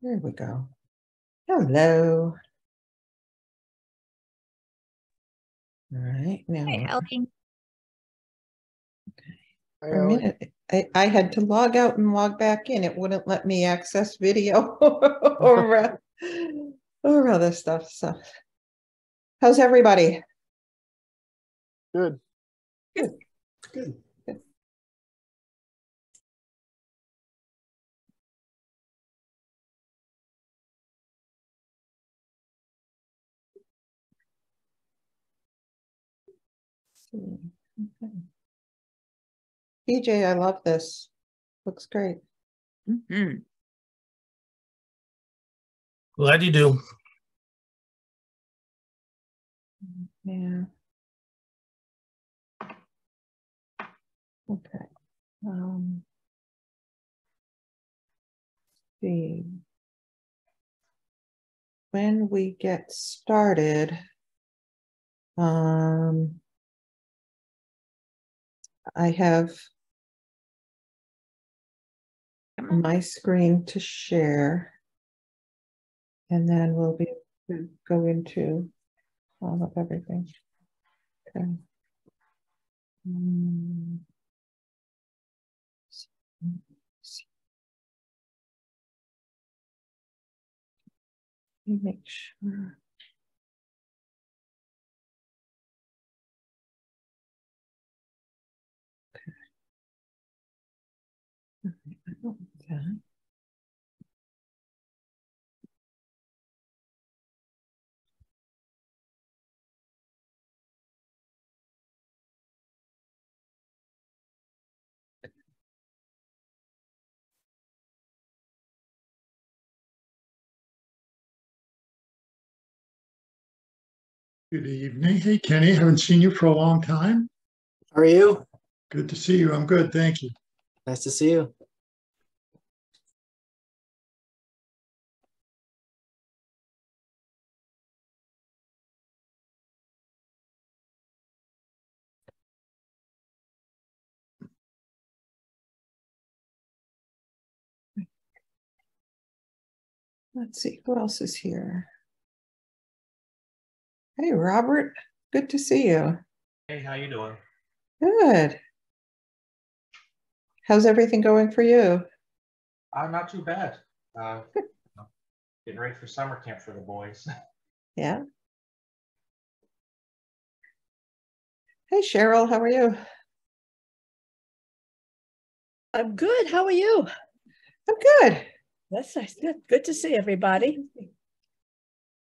There we go. Hello. All right, now. Hey, Ellie. Okay. For a minute, I had to log out and log back in. It wouldn't let me access video or other stuff. So, how's everybody? Good. Good. Good. Good. Okay. DJ, I love this. Looks great. Mm-hmm. Glad you do. Yeah. Okay. See. When we get started, I have my screen to share, and then we'll be able to go into all of everything. Okay. Let me make sure. Okay. I don't want that. Good evening. Hey, Kenny, haven't seen you for a long time. How are you? Good to see you. I'm good, thank you. Nice to see you. Let's see, who else is here? Hey, Robert, good to see you. Hey, how you doing? Good. How's everything going for you? Not too bad. Getting ready for summer camp for the boys. Yeah. Hey, Cheryl, how are you? I'm good. How are you? I'm good. That's nice. Good to see everybody.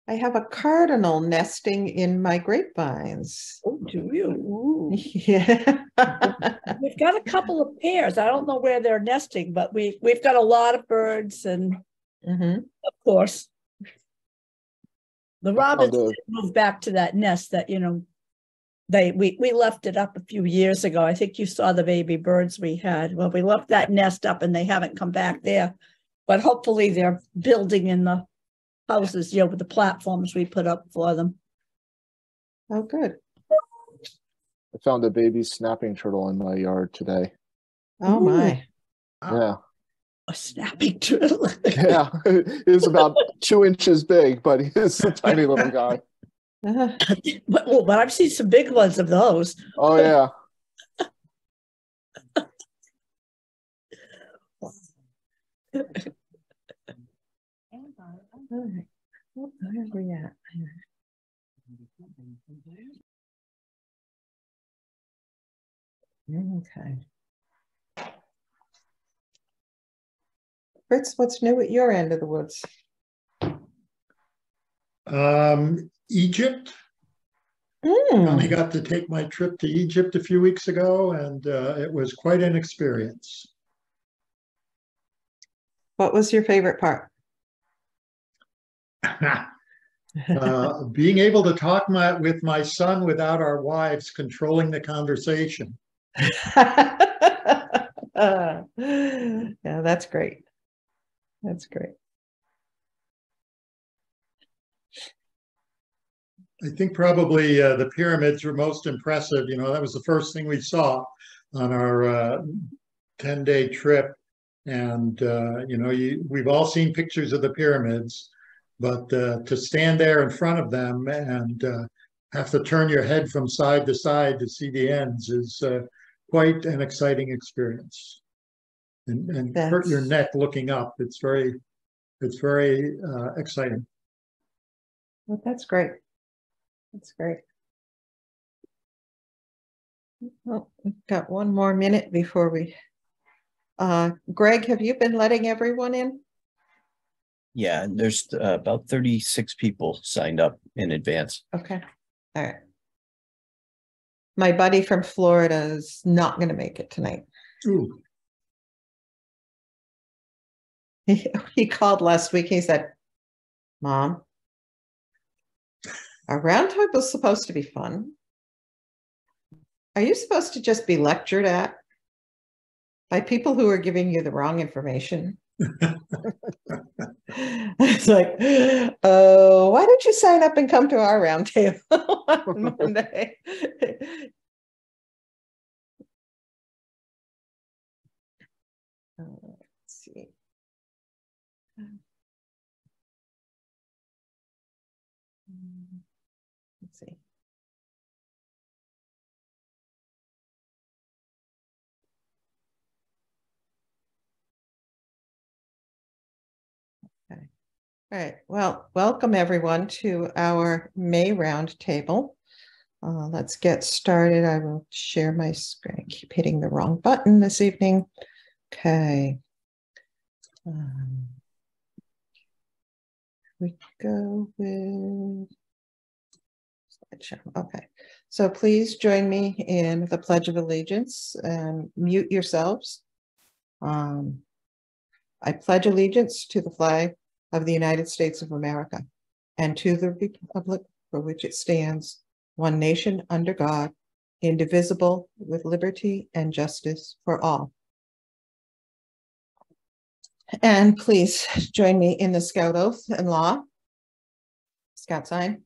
I have a cardinal nesting in my grapevines. Oh, do you? Ooh. Yeah. We've got a couple of pairs. I don't know where they're nesting, but we've got a lot of birds, and of course, the robins moved back to that nest that we left it up a few years ago. I think you saw the baby birds we had. Well, we left that nest up, and they haven't come back there. But hopefully, they're building in the houses, with the platforms we put up for them. Oh, good. I found a baby snapping turtle in my yard today. Oh, my. Yeah. A snapping turtle. Yeah. He's about 2 inches big, but he's a tiny little guy. But I've seen some big ones of those. Oh, yeah. All right. Where are we at? Okay. Fritz, what's new at your end of the woods? Egypt. I only got to take my trip to Egypt a few weeks ago, and it was quite an experience. What was your favorite part? Being able to talk with my son without our wives controlling the conversation. Yeah, that's great. That's great. I think probably the pyramids were most impressive. That was the first thing we saw on our 10-day trip. And, you know, we've all seen pictures of the pyramids, but to stand there in front of them and have to turn your head from side to side to see the ends is quite an exciting experience. And hurt your neck looking up. It's very exciting. Well, that's great. That's great. Well, we've got one more minute before we. Greg, have you been letting everyone in? Yeah, there's about 36 people signed up in advance. Okay. All right. My buddy from Florida is not going to make it tonight. Ooh. He called last week. He said, Mom, our roundtable is supposed to be fun. Are you supposed to just be lectured at by people who are giving you the wrong information? It's like, oh, why don't you sign up and come to our roundtable on Monday? Let's see. Let's see. Okay. All right. Well, welcome everyone to our May roundtable. Let's get started. I will share my screen. I keep hitting the wrong button this evening. Okay. We go with slideshow. Okay. So please join me in the Pledge of Allegiance and mute yourselves. I pledge allegiance to the flag of the United States of America and to the republic for which it stands, one nation under God, indivisible, with liberty and justice for all. And please join me in the Scout Oath and Law. Scout sign.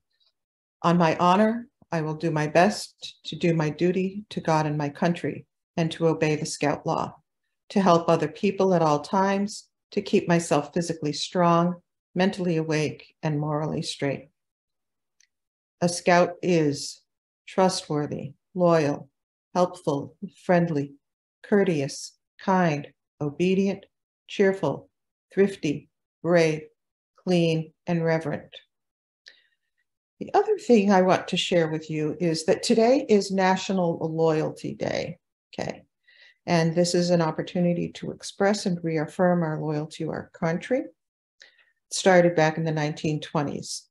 On my honor, I will do my best to do my duty to God and my country and to obey the Scout Law, to help other people at all times, to keep myself physically strong, mentally awake, and morally straight. A Scout is trustworthy, loyal, helpful, friendly, courteous, kind, obedient, cheerful, thrifty, brave, clean, and reverent. The other thing I want to share with you is that today is National Loyalty Day, okay? And this is an opportunity to express and reaffirm our loyalty to our country. It started back in the 1920s.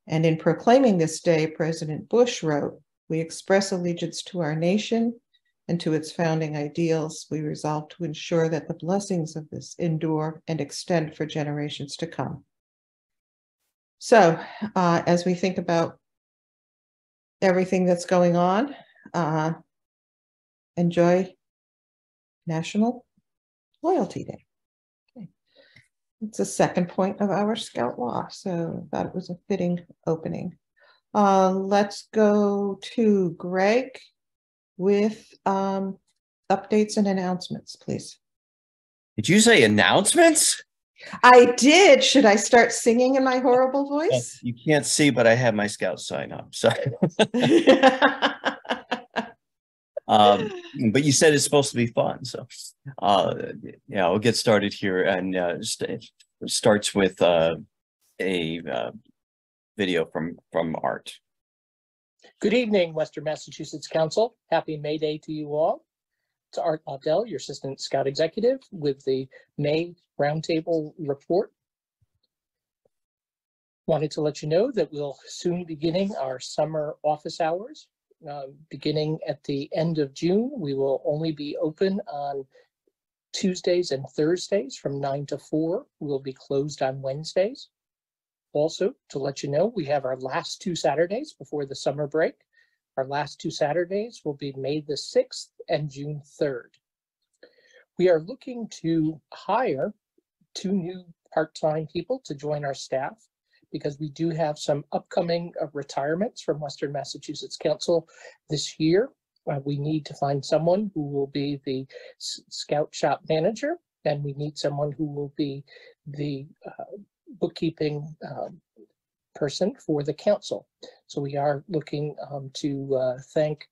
And in proclaiming this day, President Bush wrote, "We express allegiance to our nation and to its founding ideals. We resolve to ensure that the blessings of this endure and extend for generations to come." So as we think about everything that's going on, enjoy National Loyalty Day. Okay. It's the second point of our Scout Law, so I thought it was a fitting opening. Let's go to Greg with updates and announcements, please. Did you say announcements? I did. Should I start singing in my horrible voice? You can't see, but I have my Scout sign up. So, but you said it's supposed to be fun. So, yeah, we'll get started here, and starts with a video from Art. Good evening, Western Massachusetts Council. Happy May Day to you all. It's Art Waddell, your Assistant Scout Executive, with the May Roundtable Report. Wanted to let you know that we'll soon be beginning our summer office hours. Beginning at the end of June, we will only be open on Tuesdays and Thursdays from 9 to 4. We'll be closed on Wednesdays. Also, to let you know, we have our last 2 Saturdays before the summer break. Our last 2 Saturdays will be May the 6th and June 3rd. We are looking to hire 2 new part-time people to join our staff because we do have some upcoming retirements from Western Massachusetts Council this year. We need to find someone who will be the Scout Shop Manager and we need someone who will be the bookkeeping person for the council. So we are looking to thank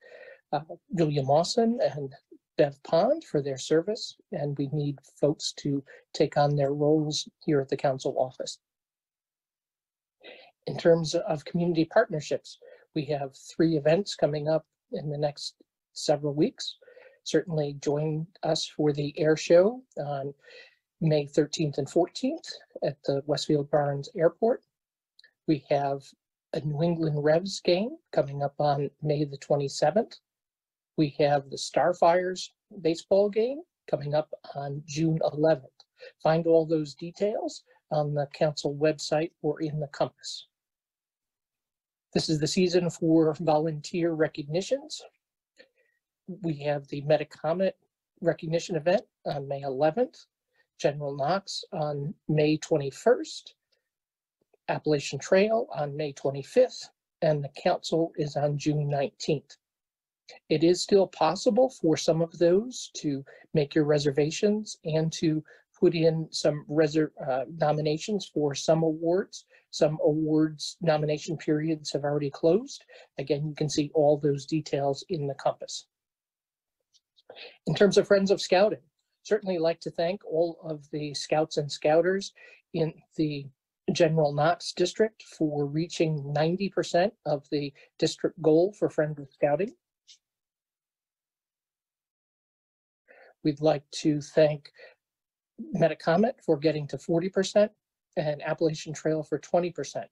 Julia Mawson and Bev Pond for their service, and we need folks to take on their roles here at the council office. In terms of community partnerships, we have 3 events coming up in the next several weeks. Certainly join us for the air show on May 13th and 14th at the Westfield Barnes Airport. We have a New England Revs game coming up on May the 27th. We have the Starfires baseball game coming up on June 11th. Find all those details on the council website or in the compass. This is the season for volunteer recognitions. We have the Metacomet recognition event on May 11th, General Knox on May 21st, Appalachian Trail on May 25th, and the council is on June 19th. It is still possible for some of those to make your reservations and to put in some nominations for some awards. Some awards nomination periods have already closed. Again, you can see all those details in the compass. In terms of Friends of Scouting, certainly like to thank all of the Scouts and Scouters in the General Knox district for reaching 90% of the district goal for Friends of Scouting. We'd like to thank Metacomet for getting to 40% and Appalachian Trail for 20%.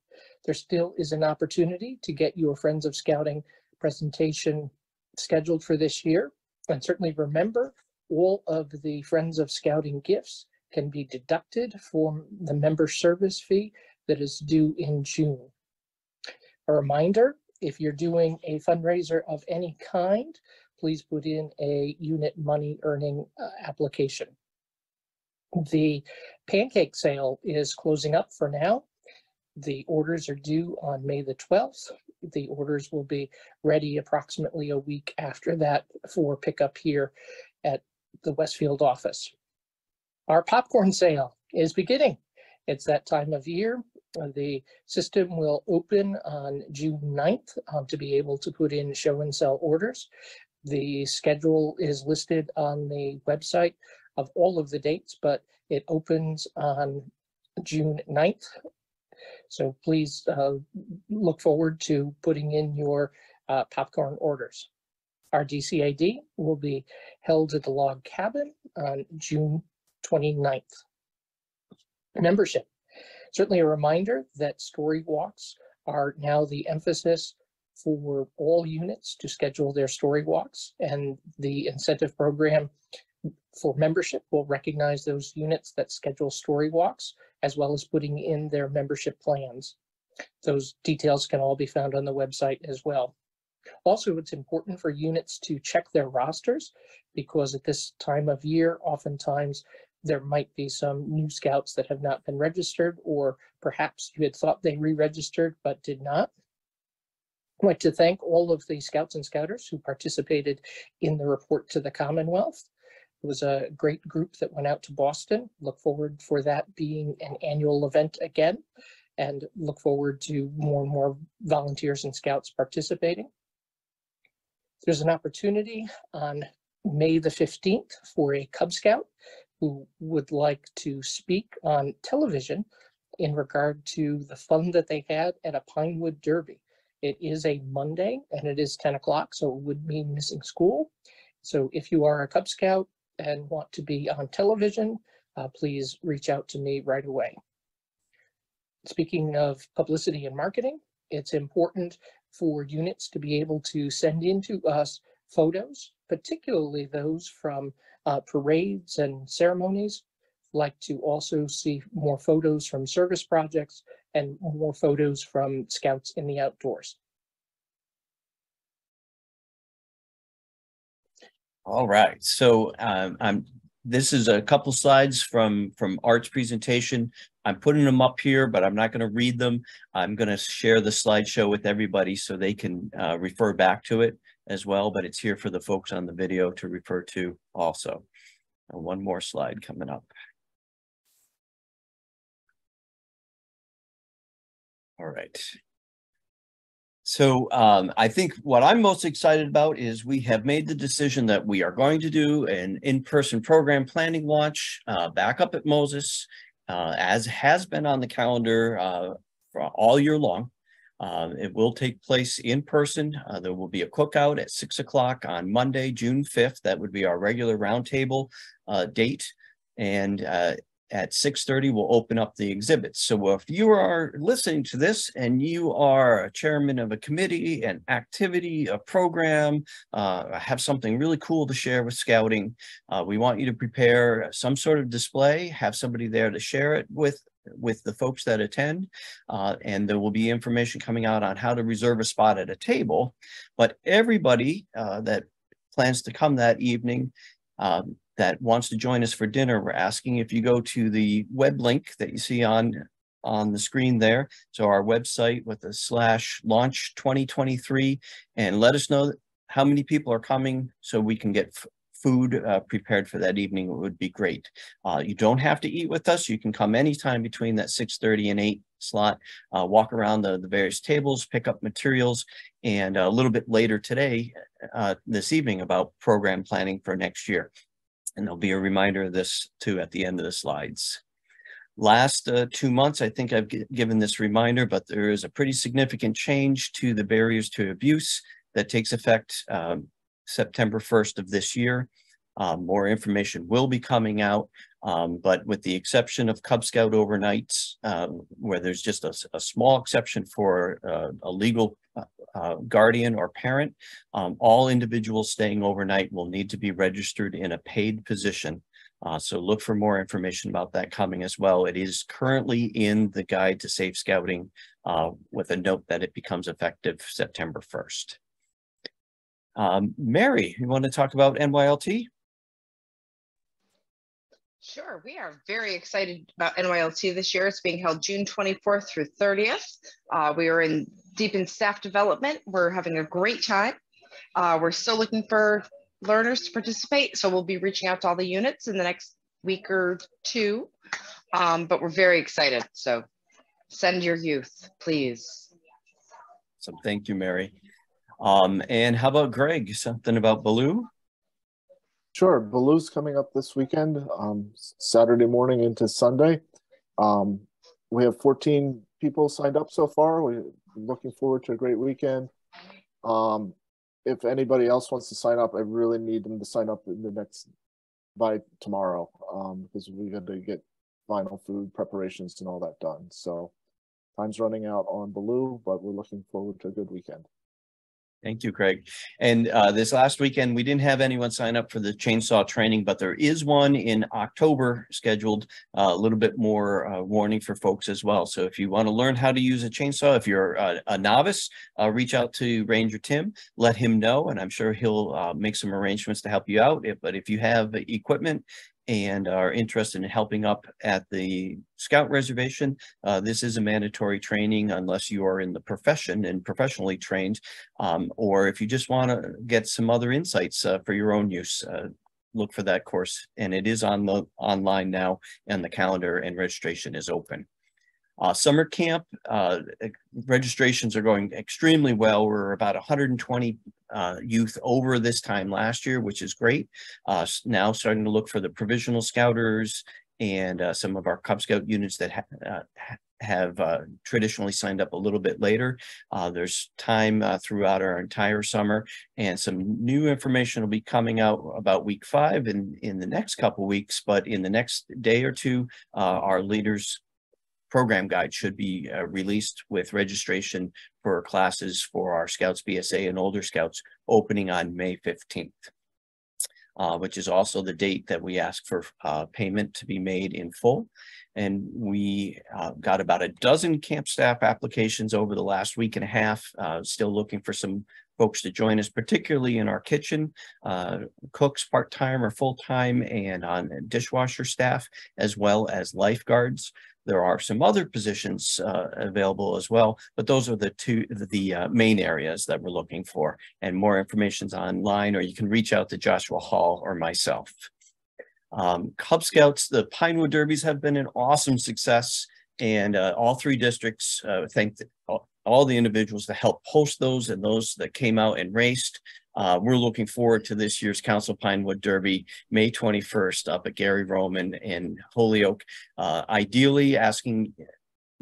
There still is an opportunity to get your Friends of Scouting presentation scheduled for this year. And certainly remember, all of the Friends of Scouting gifts can be deducted from the member service fee that is due in June. A reminder, if you're doing a fundraiser of any kind, please put in a unit money earning application. The pancake sale is closing up for now. The orders are due on May the 12th. The orders will be ready approximately a week after that for pickup here at the Westfield office. Our popcorn sale is beginning. It's that time of year. The system will open on June 9th to be able to put in show and sell orders. The schedule is listed on the website of all of the dates, but it opens on June 9th. So please look forward to putting in your popcorn orders. Our DCAD will be held at the Log Cabin on June 29th. Membership. Certainly a reminder that story walks are now the emphasis for all units to schedule their story walks, and the incentive program for membership will recognize those units that schedule story walks, as well as putting in their membership plans. Those details can all be found on the website as well. Also, it's important for units to check their rosters, because at this time of year, oftentimes there might be some new scouts that have not been registered, or perhaps you had thought they re-registered but did not. I'd like to thank all of the Scouts and Scouters who participated in the report to the Commonwealth. It was a great group that went out to Boston. Look forward for that being an annual event again, and look forward to more and more volunteers and Scouts participating. There's an opportunity on May the 15th for a Cub Scout who would like to speak on television in regard to the fun that they had at a Pinewood Derby. It is a Monday and it is 10 o'clock, so it would mean missing school. So if you are a Cub Scout and want to be on television, please reach out to me right away. Speaking of publicity and marketing, it's important for units to be able to send in to us photos, particularly those from parades and ceremonies. Like to also see more photos from service projects and more photos from Scouts in the outdoors. All right, so this is a couple slides from Art's presentation. I'm putting them up here, but I'm not going to read them. I'm going to share the slideshow with everybody so they can refer back to it as well, but it's here for the folks on the video to refer to also. One more slide coming up. All right. So I think what I'm most excited about is we have made the decision that we are going to do an in-person program planning launch back up at Moses, as has been on the calendar for all year long. It will take place in person. There will be a cookout at 6 o'clock on Monday, June 5th. That would be our regular roundtable date. And at 6:30, we'll open up the exhibits. So if you are listening to this and you are a chairman of a committee, an activity, a program, have something really cool to share with Scouting, we want you to prepare some sort of display, have somebody there to share it with the folks that attend, and there will be information coming out on how to reserve a spot at a table. But everybody that plans to come that evening that wants to join us for dinner, we're asking if you go to the web link that you see on the screen there. So our website with the /launch 2023, and let us know how many people are coming so we can get food prepared for that evening. It would be great. You don't have to eat with us. You can come anytime between that 6:30 and 8 slot, walk around the various tables, pick up materials, and a little bit later today, this evening, about program planning for next year. And there'll be a reminder of this too at the end of the slides. Last 2 months, I think I've given this reminder, but there is a pretty significant change to the barriers to abuse that takes effect September 1st of this year. More information will be coming out, but with the exception of Cub Scout overnights, where there's just a small exception for a legal guardian or parent, all individuals staying overnight will need to be registered in a paid position. So look for more information about that coming as well. It is currently in the Guide to Safe Scouting with a note that it becomes effective September 1st. Mary, you want to talk about NYLT? Sure, we are very excited about NYLT this year. It's being held June 24th through 30th. We are deep in staff development. We're having a great time. We're still looking for learners to participate, so we'll be reaching out to all the units in the next week or two, but we're very excited. So send your youth, please. So thank you, Mary. And how about Greg? Something about Baloo? Sure. Baloo's coming up this weekend, Saturday morning into Sunday. We have 14 people signed up so far. We're looking forward to a great weekend. If anybody else wants to sign up, I really need them to sign up by tomorrow, because we got to get final food preparations and all that done. So time's running out on Baloo, but we're looking forward to a good weekend. Thank you, Craig. And this last weekend, we didn't have anyone sign up for the chainsaw training, but there is one in October scheduled, a little bit more warning for folks as well. So if you want to learn how to use a chainsaw, if you're a novice, reach out to Ranger Tim, let him know, and I'm sure he'll make some arrangements to help you out. But if you have equipment and are interested in helping up at the Scout reservation, this is a mandatory training unless you are in the profession and professionally trained, or if you just want to get some other insights for your own use, look for that course. And it is online now, and the calendar and registration is open. Summer camp registrations are going extremely well. We're about 120 youth over this time last year, which is great. Now starting to look for the provisional scouters and some of our Cub Scout units that have traditionally signed up a little bit later. There's time throughout our entire summer, and some new information will be coming out about week 5 in the next couple weeks, but in the next day or two, our leaders program guide should be released with registration for classes for our Scouts BSA and older Scouts opening on May 15th, which is also the date that we ask for payment to be made in full. And we got about a dozen camp staff applications over the last week and a half, still looking for some folks to join us, particularly in our kitchen, cooks part-time or full-time, and on dishwasher staff, as well as lifeguards. There are some other positions available as well, but those are the main areas that we're looking for. And more information is online, or you can reach out to Joshua Hall or myself. Cub Scouts, the Pinewood Derbies have been an awesome success, and all three districts thank all the individuals that helped host those and those that came out and raced. We're looking forward to this year's Council Pinewood Derby, May 21st, up at Gary Roman in Holyoke. Ideally, asking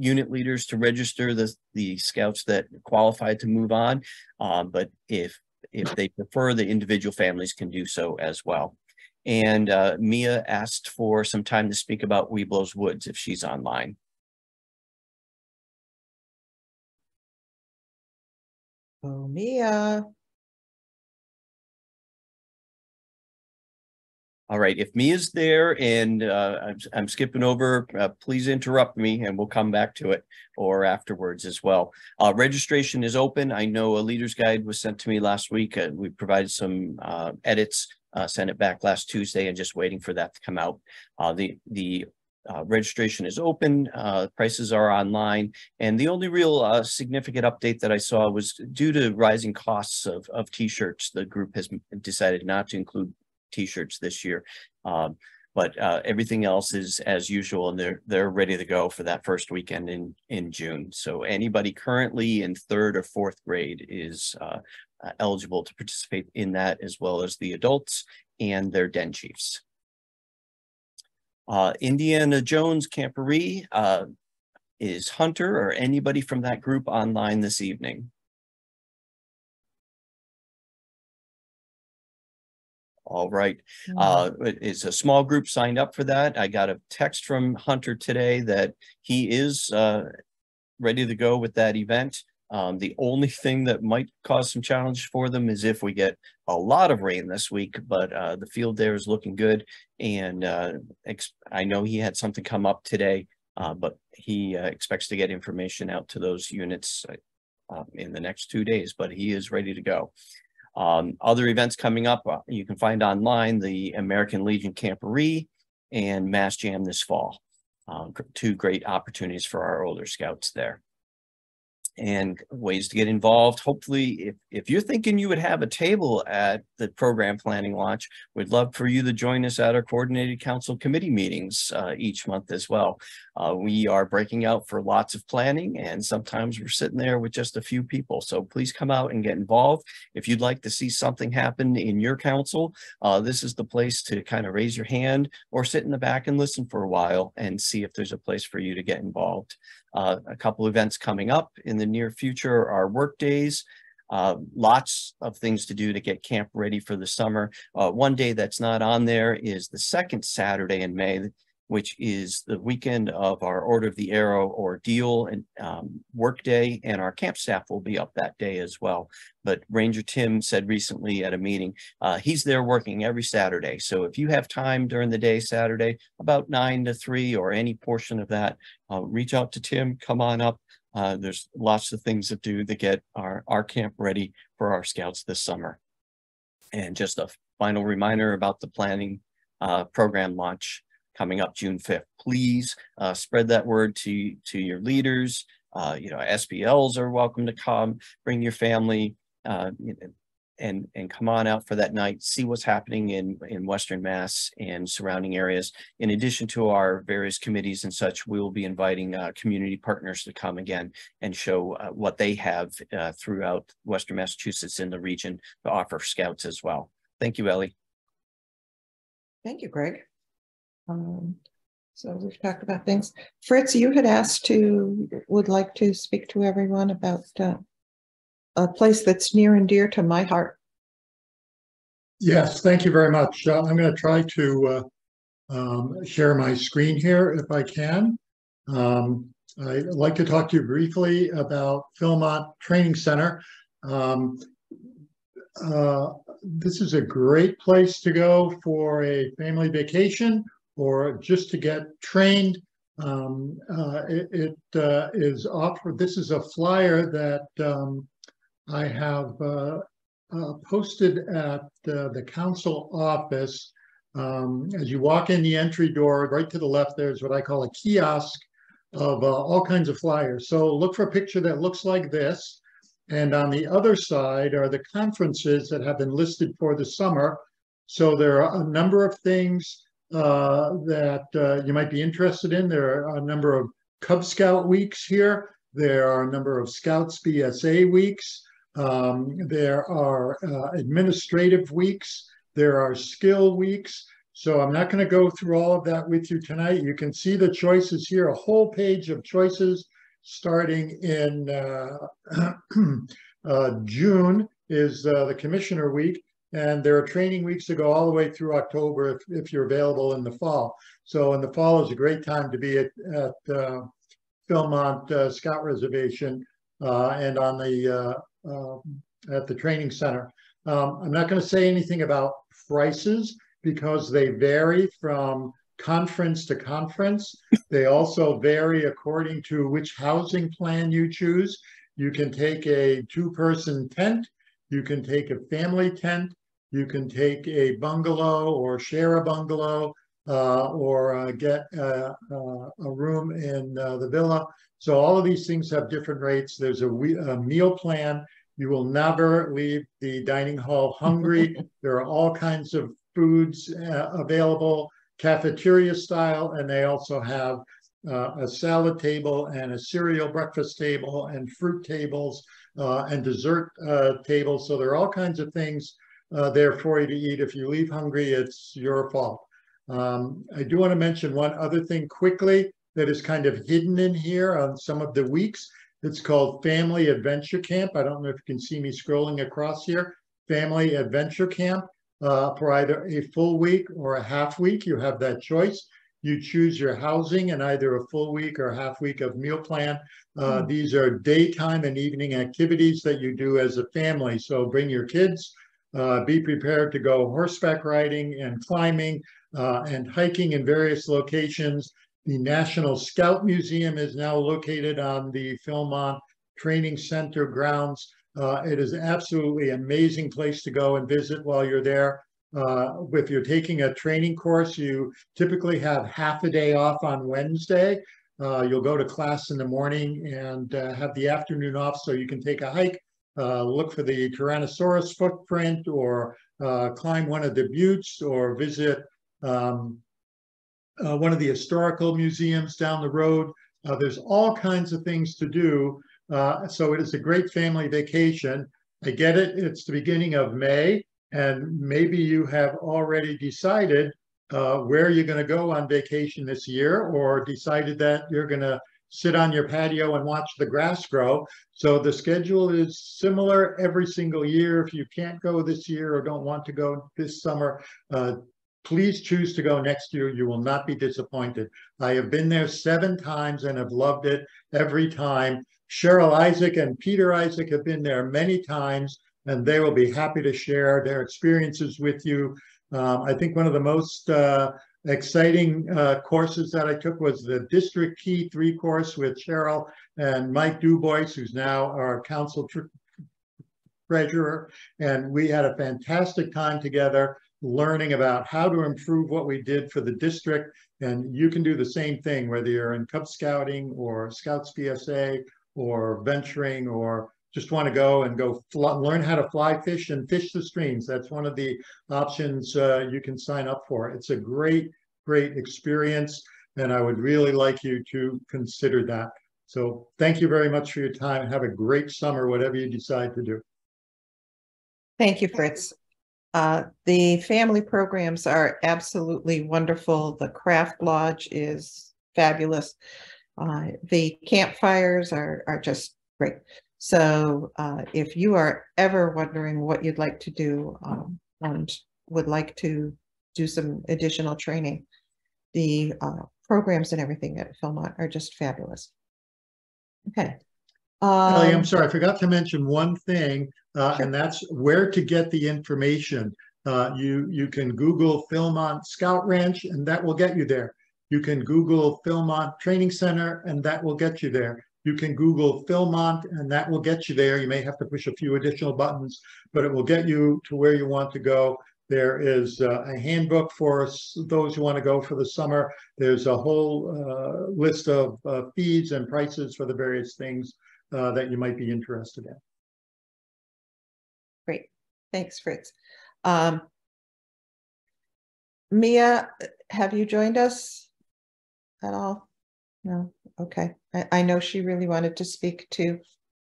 unit leaders to register the scouts that qualified to move on, but if they prefer, the individual families can do so as well. And Mia asked for some time to speak about Weeblows Woods if she's online. Oh, Mia. All right, if Mia's there and I'm skipping over, please interrupt me and we'll come back to it, or afterwards as well. Registration is open. I know a leader's guide was sent to me last week. We provided some edits, sent it back last Tuesday, and just waiting for that to come out. The registration is open, prices are online, and the only real significant update that I saw was due to rising costs of t-shirts. The group has decided not to include t-shirts this year, but everything else is as usual, and they're ready to go for that first weekend in June. So anybody currently in 3rd or 4th grade is eligible to participate in that, as well as the adults and their den chiefs. Indiana Jones Camporee, is Hunter or anybody from that group online this evening? All right. It's a small group signed up for that. I got a text from Hunter today that he is ready to go with that event. The only thing that might cause some challenge for them is if we get a lot of rain this week, but the field there is looking good. And I know he had something come up today, but he expects to get information out to those units in the next 2 days, but he is ready to go. Other events coming up, you can find online the American Legion Camporee and Mass Jam this fall. 2 great opportunities for our older scouts there. And ways to get involved. Hopefully, if you're thinking you would have a table at the program planning launch, we'd love for you to join us at our coordinated council committee meetings each month as well. We are breaking out for lots of planning, and sometimes we're sitting there with just a few people. So please come out and get involved. If you'd like to see something happen in your council, this is the place to kind of raise your hand or sit in the back and listen for a while and see if there's a place for you to get involved. A couple events coming up in the near future are work days. Lots of things to do to get camp ready for the summer. One day that's not on there is the 2nd Saturday in May, which is the weekend of our Order of the Arrow ordeal and work day, and our camp staff will be up that day as well. But Ranger Tim said recently at a meeting, he's there working every Saturday. So if you have time during the day Saturday, about 9 to 3 or any portion of that, reach out to Tim, come on up. There's lots of things to do to get our camp ready for our scouts this summer. And just a final reminder about the planning program launch coming up June 5th. Please spread that word to your leaders. SBLs are welcome to come, bring your family, and come on out for that night, see what's happening in Western Mass and surrounding areas. In addition to our various committees and such, we will be inviting community partners to come again and show what they have throughout Western Massachusetts in the region to offer scouts as well. Thank you, Ellie. Thank you, Greg. So we've talked about things. Fritz, you had would like to speak to everyone about a place that's near and dear to my heart. Yes, thank you very much. I'm going to try to share my screen here if I can. I'd like to talk to you briefly about Philmont Training Center. This is a great place to go for a family vacation or just to get trained. It is offered. This is a flyer that I have posted at the council office. As you walk in the entry door, right to the left, there's what I call a kiosk of all kinds of flyers. So look for a picture that looks like this. And on the other side are the conferences that have been listed for the summer. So there are a number of things that you might be interested in. There are a number of Cub Scout weeks here. There are a number of Scouts BSA weeks. There are administrative weeks. There are skill weeks. So I'm not going to go through all of that with you tonight. You can see the choices here, a whole page of choices starting in June is the Commissioner Week. And there are training weeks that go all the way through October if you're available in the fall. So in the fall is a great time to be at Philmont Scout Reservation and on the at the training center. I'm not going to say anything about prices because they vary from conference to conference. They also vary according to which housing plan you choose. You can take a two-person tent. You can take a family tent. You can take a bungalow or share a bungalow or get a room in the villa. So all of these things have different rates. There's a meal plan. You will never leave the dining hall hungry. There are all kinds of foods available, cafeteria style, and they also have a salad table and a cereal breakfast table and fruit tables and dessert tables. So there are all kinds of things there for you to eat. If you leave hungry, it's your fault. I do want to mention one other thing quickly that is kind of hidden in here on some of the weeks. It's called Family Adventure Camp. I don't know if you can see me scrolling across here. Family Adventure Camp for either a full week or a half week. You have that choice. You choose your housing and either a full week or half week of meal plan. These are daytime and evening activities that you do as a family. So bring your kids, be prepared to go horseback riding and climbing and hiking in various locations. The National Scout Museum is now located on the Philmont Training Center grounds. It is absolutely amazing place to go and visit while you're there. If you're taking a training course, you typically have half a day off on Wednesday. You'll go to class in the morning and have the afternoon off so you can take a hike, look for the Tyrannosaurus footprint or climb one of the buttes or visit one of the historical museums down the road. There's all kinds of things to do. So it is a great family vacation. I get it, it's the beginning of May, and maybe you have already decided where you're going to go on vacation this year, or decided that you're going to sit on your patio and watch the grass grow. So the schedule is similar every single year. If you can't go this year or don't want to go this summer, please choose to go next year. You will not be disappointed. I have been there 7 times and have loved it every time. Cheryl Isaac and Peter Isaac have been there many times, and they will be happy to share their experiences with you. I think one of the most exciting courses that I took was the District Key 3 course with Cheryl and Mike Dubois, who's now our council treasurer. And we had a fantastic time together learning about how to improve what we did for the district. And you can do the same thing, whether you're in Cub Scouting or Scouts BSA or venturing or just want to go and learn how to fly fish and fish the streams. That's one of the options you can sign up for. It's a great, great experience, and I would really like you to consider that. So thank you very much for your time. Have a great summer, whatever you decide to do. Thank you, Fritz. The family programs are absolutely wonderful. The craft lodge is fabulous. The campfires are just great. So if you are ever wondering what you'd like to do and would like to do some additional training, the programs and everything at Philmont are just fabulous. Okay. Ellie, I'm sorry, I forgot to mention one thing, Sure. and that's where to get the information. You can Google Philmont Scout Ranch, and that will get you there. You can Google Philmont Training Center, and that will get you there. You can Google Philmont, and that will get you there. You may have to push a few additional buttons, but it will get you to where you want to go. There is a handbook for those who want to go for the summer. There's a whole list of fees and prices for the various things that you might be interested in. Great. Thanks, Fritz. Mia, have you joined us at all? No, okay. I know she really wanted to speak to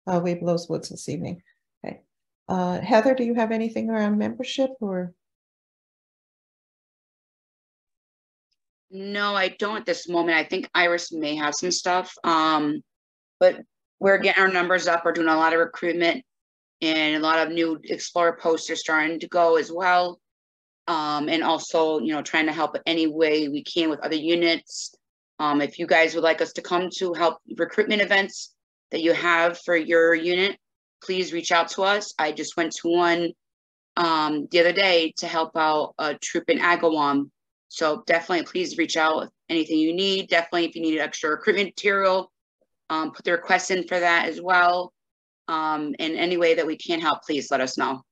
Weeblos Woods this evening. Okay. Heather, do you have anything around membership or? No, I don't at this moment. I think Iris may have some stuff. But we're getting our numbers up. We're doing a lot of recruitment and a lot of new Explorer posters starting to go as well. And also, you know, trying to help any way we can with other units. If you guys would like us to come to help recruitment events that you have for your unit, please reach out to us. I just went to one the other day to help out a troop in Agawam. So definitely please reach out with anything you need. Definitely if you need extra recruitment material, put the request in for that as well. In any way that we can help, please let us know.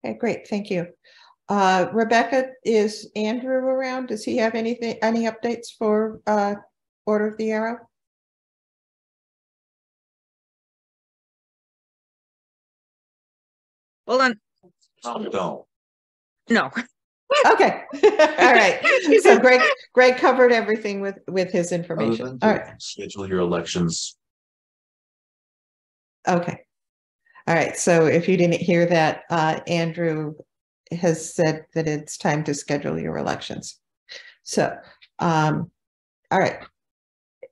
Okay, great, thank you. Rebecca, is Andrew around? Does he have any updates for Order of the Arrow? Hold on. No. No. Okay, all right. So Greg covered everything with his information. All right. Schedule your elections. Okay. All right. So if you didn't hear that, Andrew has said that it's time to schedule your elections. So, all right.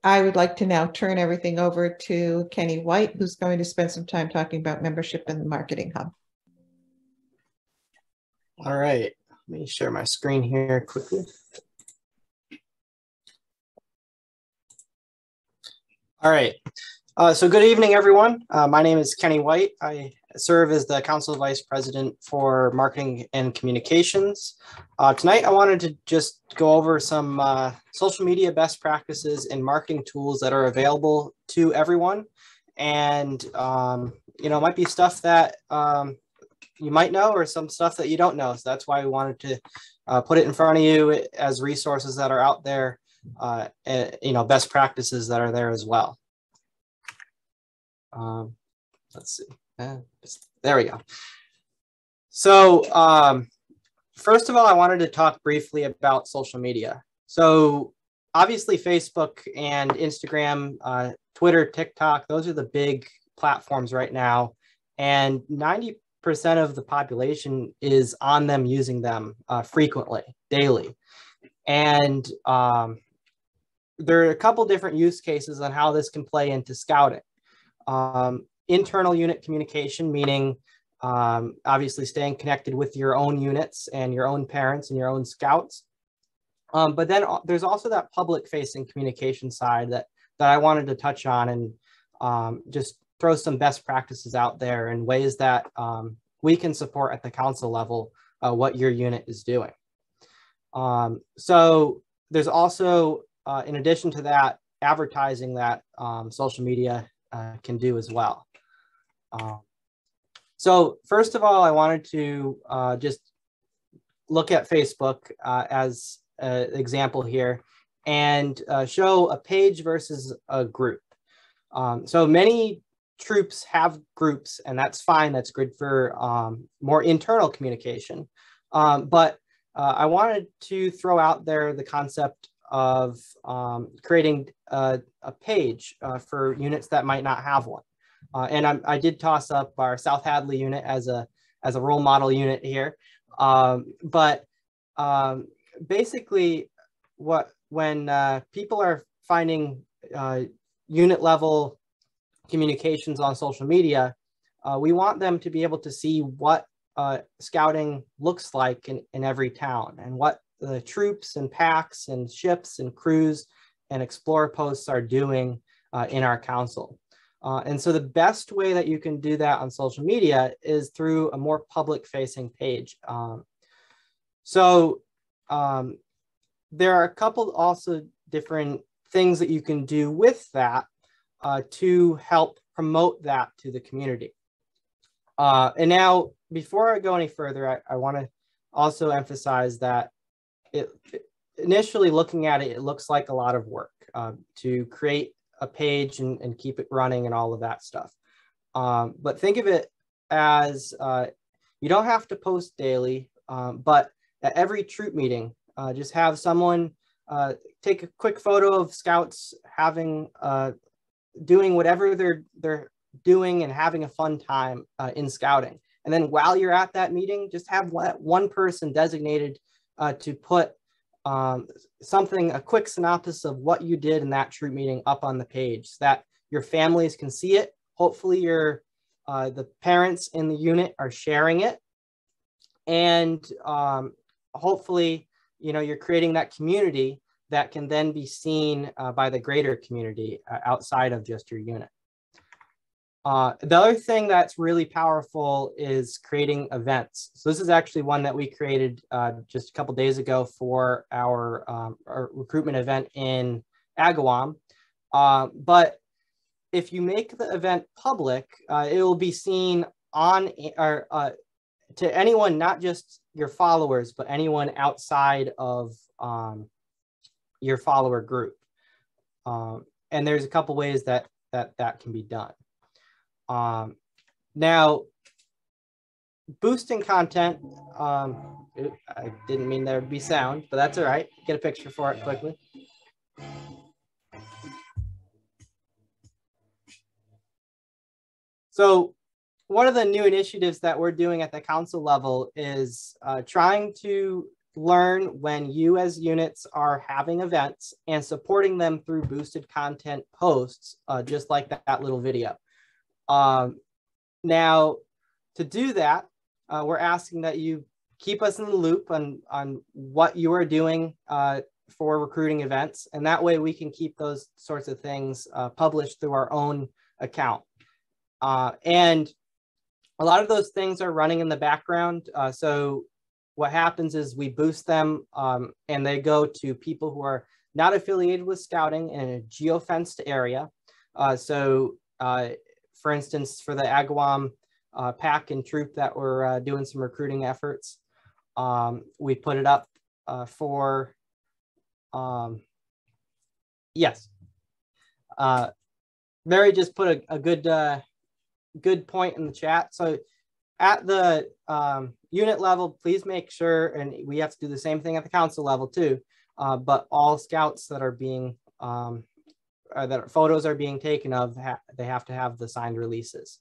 I would like to now turn everything over to Kenny White, who's going to spend some time talking about membership in the Marketing Hub. All right, let me share my screen here quickly. All right, so good evening, everyone. My name is Kenny White. I serve as the Council Vice President for Marketing and Communications. Tonight, I wanted to just go over some social media best practices and marketing tools that are available to everyone. And, you know, it might be stuff that you might know or some stuff that you don't know. So that's why we wanted to put it in front of you as resources that are out there, and, you know, best practices that are there as well. Let's see. There we go. So first of all, I wanted to talk briefly about social media. So obviously Facebook and Instagram, Twitter, TikTok, those are the big platforms right now. And 90% of the population is on them using them frequently, daily. And there are a couple different use cases on how this can play into scouting. Internal unit communication, meaning obviously staying connected with your own units and your own parents and your own scouts. But then there's also that public facing communication side that I wanted to touch on and just throw some best practices out there and ways that we can support at the council level what your unit is doing. So there's also, in addition to that, advertising that social media can do as well. So first of all, I wanted to just look at Facebook as an example here and show a page versus a group. So many troops have groups, and that's fine. That's good for more internal communication. But I wanted to throw out there the concept of creating a page for units that might not have one. And I did toss up our South Hadley unit as a role model unit here. But basically, when people are finding unit level communications on social media, we want them to be able to see what scouting looks like in every town and what the troops and packs and ships and crews and explorer posts are doing in our council. And so the best way that you can do that on social media is through a more public facing page. There are a couple also different things that you can do with that to help promote that to the community. And now, before I go any further, I want to also emphasize that initially looking at it, it looks like a lot of work to create a page and keep it running and all of that stuff. But think of it as you don't have to post daily, but at every troop meeting, just have someone take a quick photo of scouts having doing whatever they're doing and having a fun time in scouting. And then while you're at that meeting, just have one person designated to put a quick synopsis of what you did in that troop meeting up on the page so that your families can see it. Hopefully the parents in the unit are sharing it. And hopefully, you're creating that community that can then be seen by the greater community outside of just your unit. The other thing that's really powerful is creating events. So this is actually one that we created just a couple days ago for our recruitment event in Agawam. But if you make the event public, it will be seen on to anyone, not just your followers, but anyone outside of your follower group. And there's a couple ways that can be done. Now, boosting content, I didn't mean there would be sound, but that's all right. Get a picture for it quickly. So one of the new initiatives that we're doing at the council level is trying to learn when you as units are having events and supporting them through boosted content posts, just like that little video. Now, to do that, we're asking that you keep us in the loop on what you are doing for recruiting events. And that way we can keep those sorts of things published through our own account. And a lot of those things are running in the background. So what happens is we boost them and they go to people who are not affiliated with scouting in a geofenced area. For instance, for the Agawam pack and troop that we're doing some recruiting efforts, we put it up for, yes. Mary just put a good point in the chat. So at the unit level, please make sure, and we have to do the same thing at the council level too, but all scouts that are being, that photos are being taken of, they have to have the signed releases.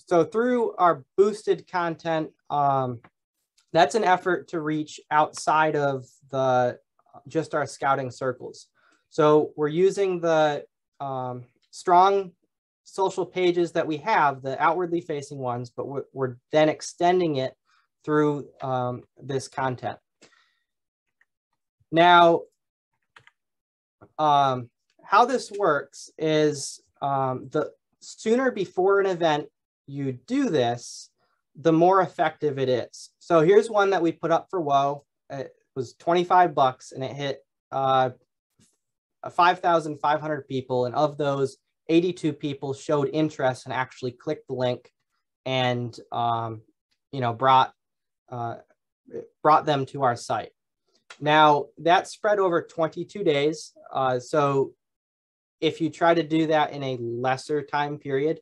So through our boosted content, that's an effort to reach outside of just our scouting circles. So we're using the strong social pages that we have, the outwardly facing ones, but we're then extending it through this content. Now, how this works is the sooner before an event you do this, the more effective it is. So here's one that we put up for WOA. It was $25 and it hit 5,500 people. And of those, 82 people showed interest and actually clicked the link and brought them to our site. Now that spread over 22 days. So if you try to do that in a lesser time period,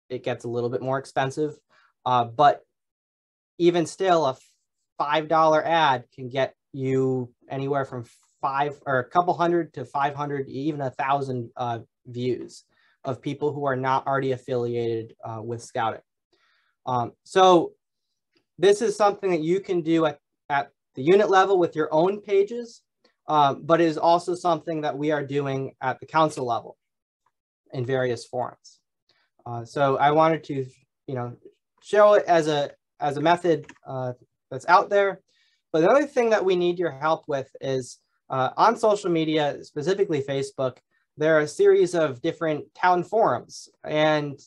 it gets a little bit more expensive. But even still, a $5 ad can get you anywhere from a couple hundred to 500, even 1,000 views of people who are not already affiliated with scouting. So this is something that you can do at the unit level with your own pages, but it is also something that we are doing at the council level in various forums. So I wanted to, show it as a method that's out there. But the other thing that we need your help with is on social media, specifically Facebook, there are a series of different town forums, and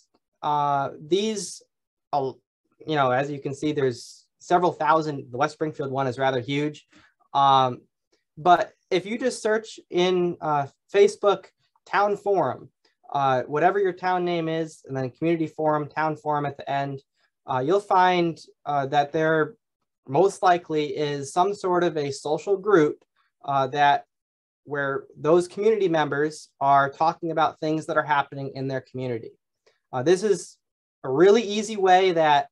these, as you can see, there's several thousand. The West Springfield one is rather huge. But if you just search in Facebook town forum, whatever your town name is, and then community forum, town forum at the end, you'll find that there most likely is some sort of a social group where those community members are talking about things that are happening in their community. This is a really easy way that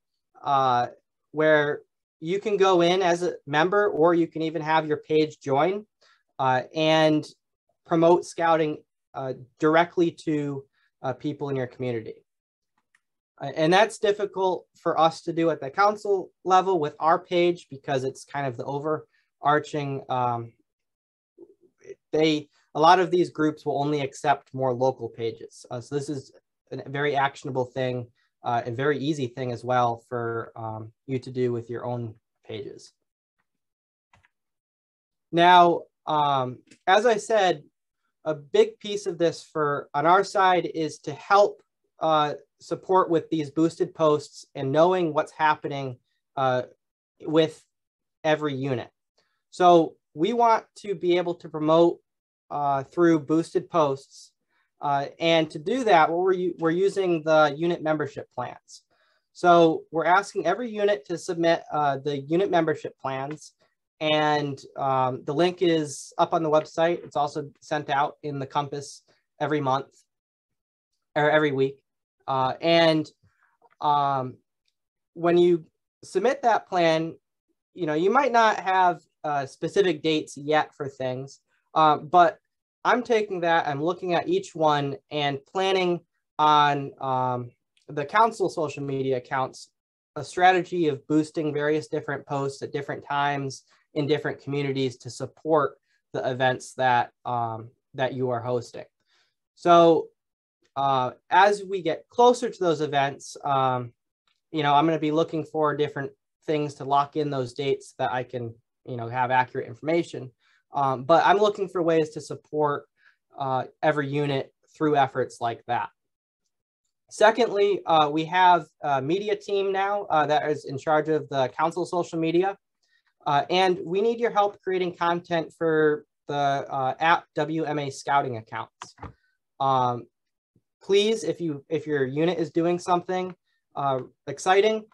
where you can go in as a member, or you can even have your page join and promote scouting directly to people in your community. And that's difficult for us to do at the council level with our page, because it's kind of the overarching, a lot of these groups will only accept more local pages. So this is a very actionable thing, a very easy thing as well for you to do with your own pages. Now, as I said, a big piece of this on our side is to help support with these boosted posts and knowing what's happening with every unit. So we want to be able to promote through boosted posts. And to do that, we're using the unit membership plans. So we're asking every unit to submit the unit membership plans. And the link is up on the website. It's also sent out in the Compass every month or every week. When you submit that plan, you might not have specific dates yet for things, but I'm taking that, I'm looking at each one and planning on the council social media accounts, a strategy of boosting various different posts at different times in different communities to support the events that that you are hosting. So as we get closer to those events, I'm going to be looking for different things to lock in those dates that I can, have accurate information. But I'm looking for ways to support every unit through efforts like that. Secondly, we have a media team now that is in charge of the council social media. And we need your help creating content for the at WMA Scouting accounts. Please, if your unit is doing something exciting,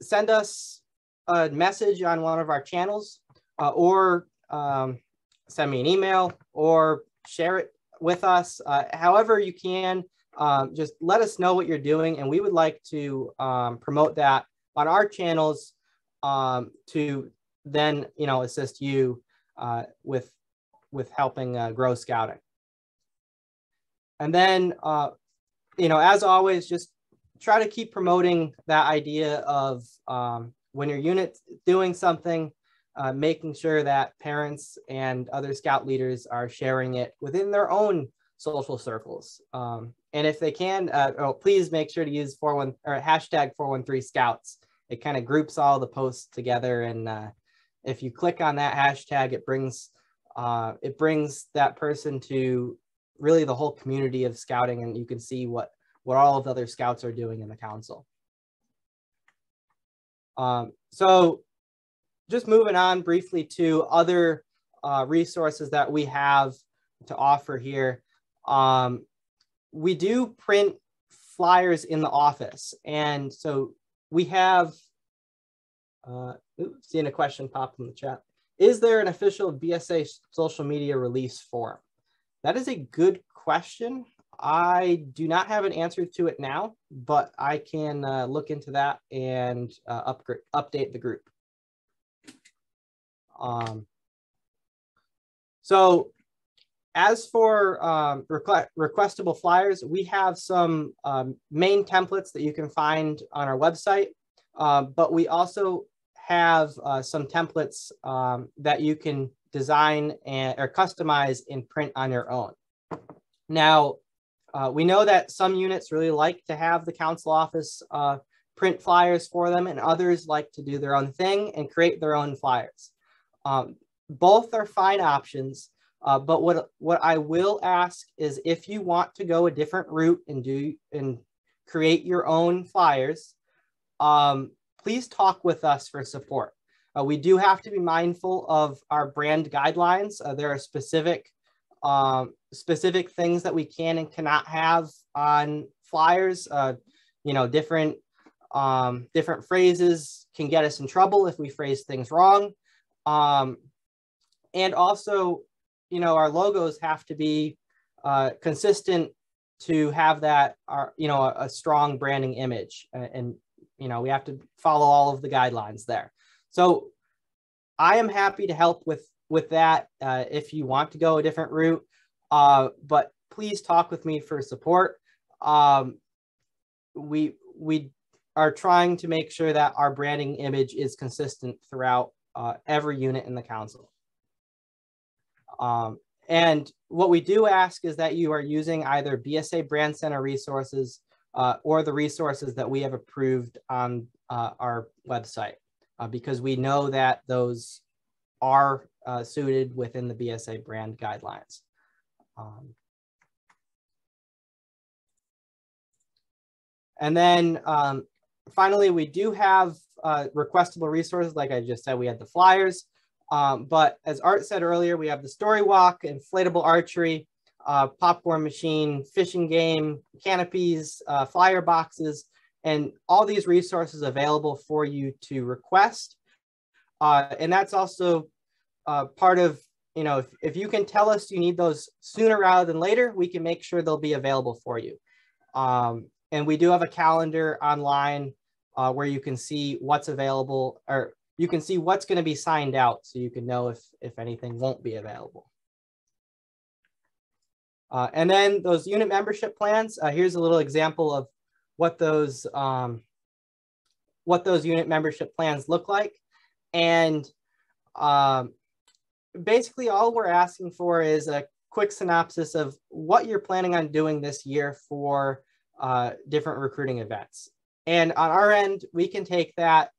send us a message on one of our channels, or send me an email, or share it with us. However you can, just let us know what you're doing, and we would like to promote that on our channels to then assist you with helping grow scouting. And then as always, just try to keep promoting that idea of when your unit's doing something, making sure that parents and other scout leaders are sharing it within their own social circles. And if they can, please make sure to use hashtag 413 Scouts. It kind of groups all the posts together, and if you click on that hashtag, it brings that person to really the whole community of scouting, and you can see what all of the other scouts are doing in the council. So just moving on briefly to other resources that we have to offer here. We do print flyers in the office, and so we have seeing a question pop in the chat. Is there an official BSA social media release form? That is a good question. I do not have an answer to it now, but I can look into that and update the group. So as for requestable flyers, we have some main templates that you can find on our website, but we also have some templates that you can design or customize and print on your own. Now, we know that some units really like to have the council office print flyers for them, and others like to do their own thing and create their own flyers. Both are fine options, but what I will ask is, if you want to go a different route and create your own flyers, please talk with us for support. We do have to be mindful of our brand guidelines. There are specific things that we can and cannot have on flyers. Different phrases can get us in trouble if we phrase things wrong. And also, our logos have to be consistent to have that, you know, a strong branding image, and you know, we have to follow all of the guidelines there. So I am happy to help with that if you want to go a different route, but please talk with me for support. We are trying to make sure that our branding image is consistent throughout every unit in the council. And what we do ask is that you are using either BSA Brand Center resources or the resources that we have approved on our website, because we know that those are suited within the BSA brand guidelines. And then finally, we do have requestable resources. Like I just said, we had the flyers. But as Art said earlier, we have the story walk, inflatable archery, popcorn machine, fishing game, canopies, flyer boxes, and all these resources available for you to request. And that's also part of, you know, if you can tell us you need those sooner rather than later, we can make sure they'll be available for you. And we do have a calendar online where you can see what's available, or you can see what's going to be signed out, so you can know if anything won't be available. And then those unit membership plans, here's a little example of what those unit membership plans look like. And basically all we're asking for is a quick synopsis of what you're planning on doing this year for different recruiting events. And on our end, we can take that,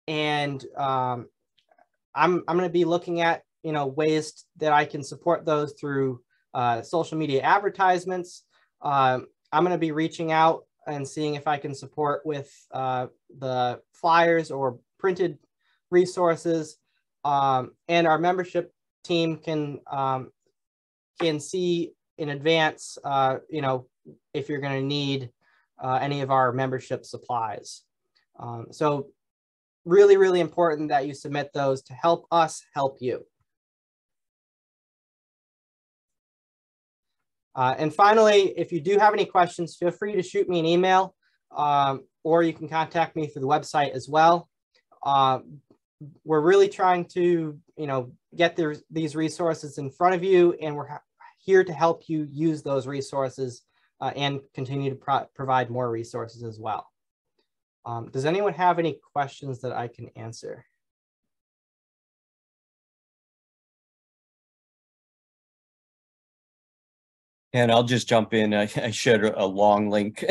and I'm going to be looking at, you know, ways that I can support those through social media advertisements. I'm going to be reaching out and seeing if I can support with the flyers or printed resources, and our membership team can see in advance, you know, if you're going to need any of our membership supplies. So really, really important that you submit those to help us help you. And finally, if you do have any questions, feel free to shoot me an email, or you can contact me through the website as well. We're really trying to, you know, get these resources in front of you, and we're here to help you use those resources and continue to provide more resources as well. Does anyone have any questions that I can answer? And I'll just jump in. I shared a long link.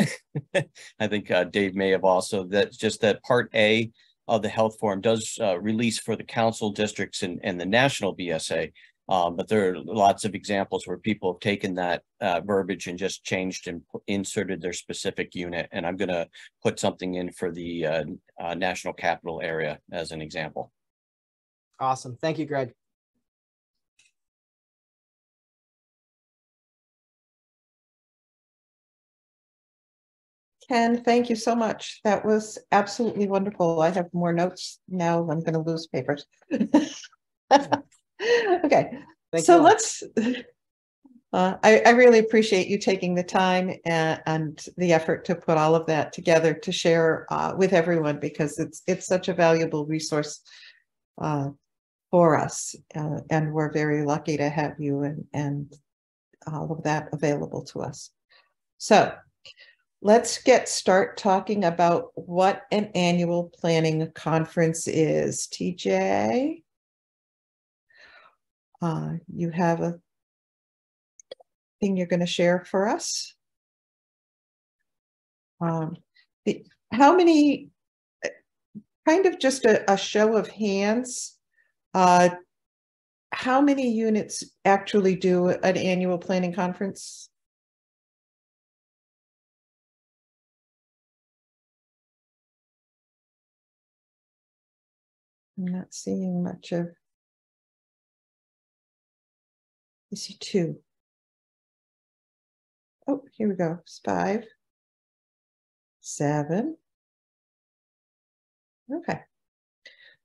I think Dave may have also, that Part A of the health form does release for the council districts and the national BSA. But there are lots of examples where people have taken that verbiage and just changed and inserted their specific unit. And I'm going to put something in for the national capital area as an example. Awesome. Thank you, Greg. Ken, thank you so much. That was absolutely wonderful. I have more notes now. I'm going to lose papers. Okay, so let's, I really appreciate you taking the time and the effort to put all of that together to share with everyone, because it's such a valuable resource for us, and we're very lucky to have you and all of that available to us. So let's start talking about what an annual planning conference is. TJ, you have a thing you're going to share for us. How many, kind of just a show of hands, how many units actually do an annual planning conference? I'm not seeing much of, I see 2. Oh, here we go. It's 5, 7. Okay.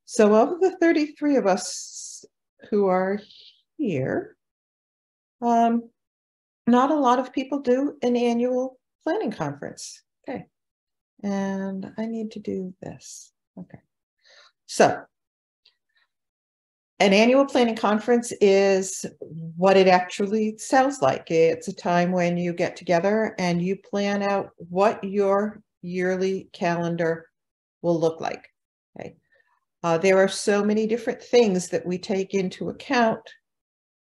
So of the 33 of us who are here, not a lot of people do an annual planning conference. Okay. And I need to do this. Okay. So an annual planning conference is what it actually sounds like. It's a time when you get together and you plan out what your yearly calendar will look like. Okay. There are so many different things that we take into account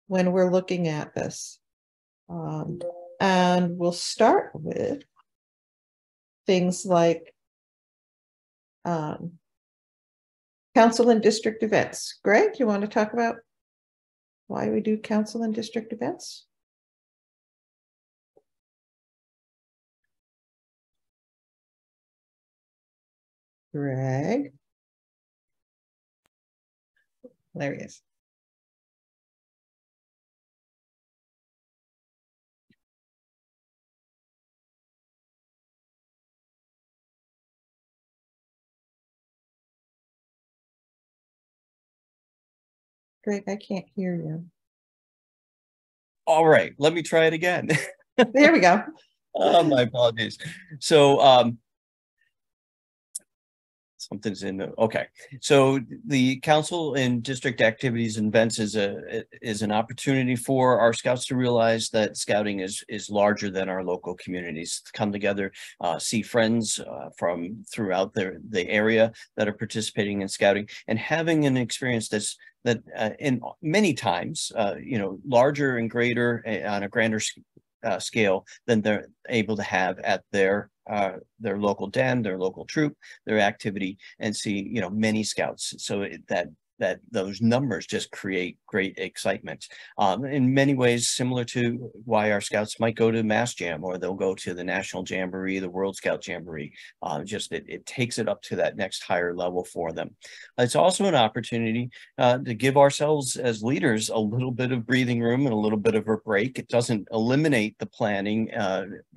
when we're looking at this. And we'll start with things like council and district events. Greg, you want to talk about why we do council and district events? Greg. There he is. Greg, I can't hear you. All right, let me try it again. There we go. My apologies. So something's in the, okay. So the council and district activities and events is an opportunity for our scouts to realize that scouting is larger than our local communities, to come together, see friends from throughout the area that are participating in scouting, and having an experience that in many times, larger and greater on a grander scale than they're able to have at their local den, their local troop, their activity, and see, many scouts. So that those numbers just create great excitement. In many ways, similar to why our scouts might go to Mass Jam, or they'll go to the National Jamboree, the World Scout Jamboree. It takes it up to that next higher level for them. It's also an opportunity to give ourselves as leaders a little bit of breathing room and a little bit of a break. It doesn't eliminate the planning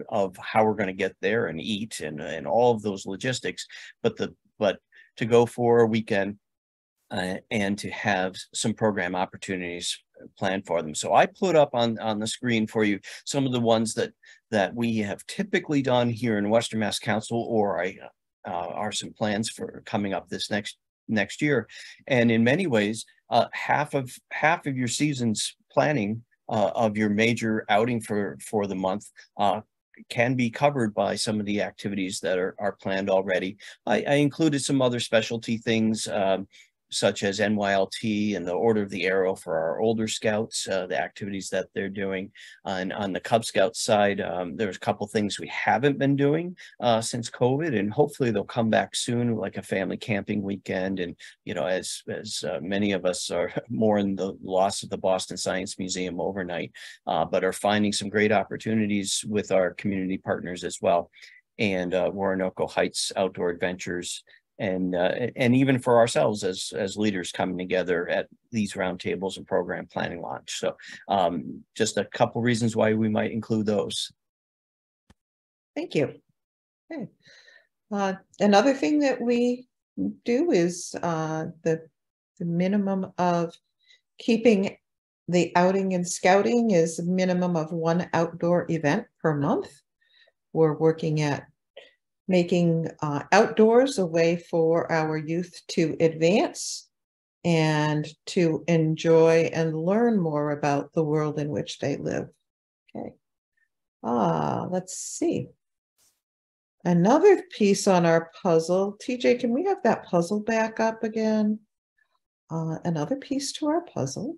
of how we're going to get there and eat and all of those logistics, but to go for a weekend and to have some program opportunities planned for them. So I put up on the screen for you some of the ones that we have typically done here in Western Mass Council, or are some plans for coming up this next year. And in many ways, half of your season's planning of your major outing for the month can be covered by some of the activities that are planned already. I included some other specialty things, such as NYLT and the Order of the Arrow for our older scouts, the activities that they're doing. And on the Cub Scout side, there's a couple things we haven't been doing since COVID, and hopefully they'll come back soon, like a family camping weekend. And, as many of us are more in the loss of the Boston Science Museum overnight, but are finding some great opportunities with our community partners as well. And Waranoco Heights Outdoor Adventures, and even for ourselves as leaders coming together at these roundtables and program planning launch. So just a couple reasons why we might include those. Thank you. Okay. Another thing that we do is the minimum of keeping the outing and scouting is a minimum of one outdoor event per month. We're working at making outdoors a way for our youth to advance and to enjoy and learn more about the world in which they live. Okay. Let's see. Another piece on our puzzle. TJ, can we have that puzzle back up again? Another piece to our puzzle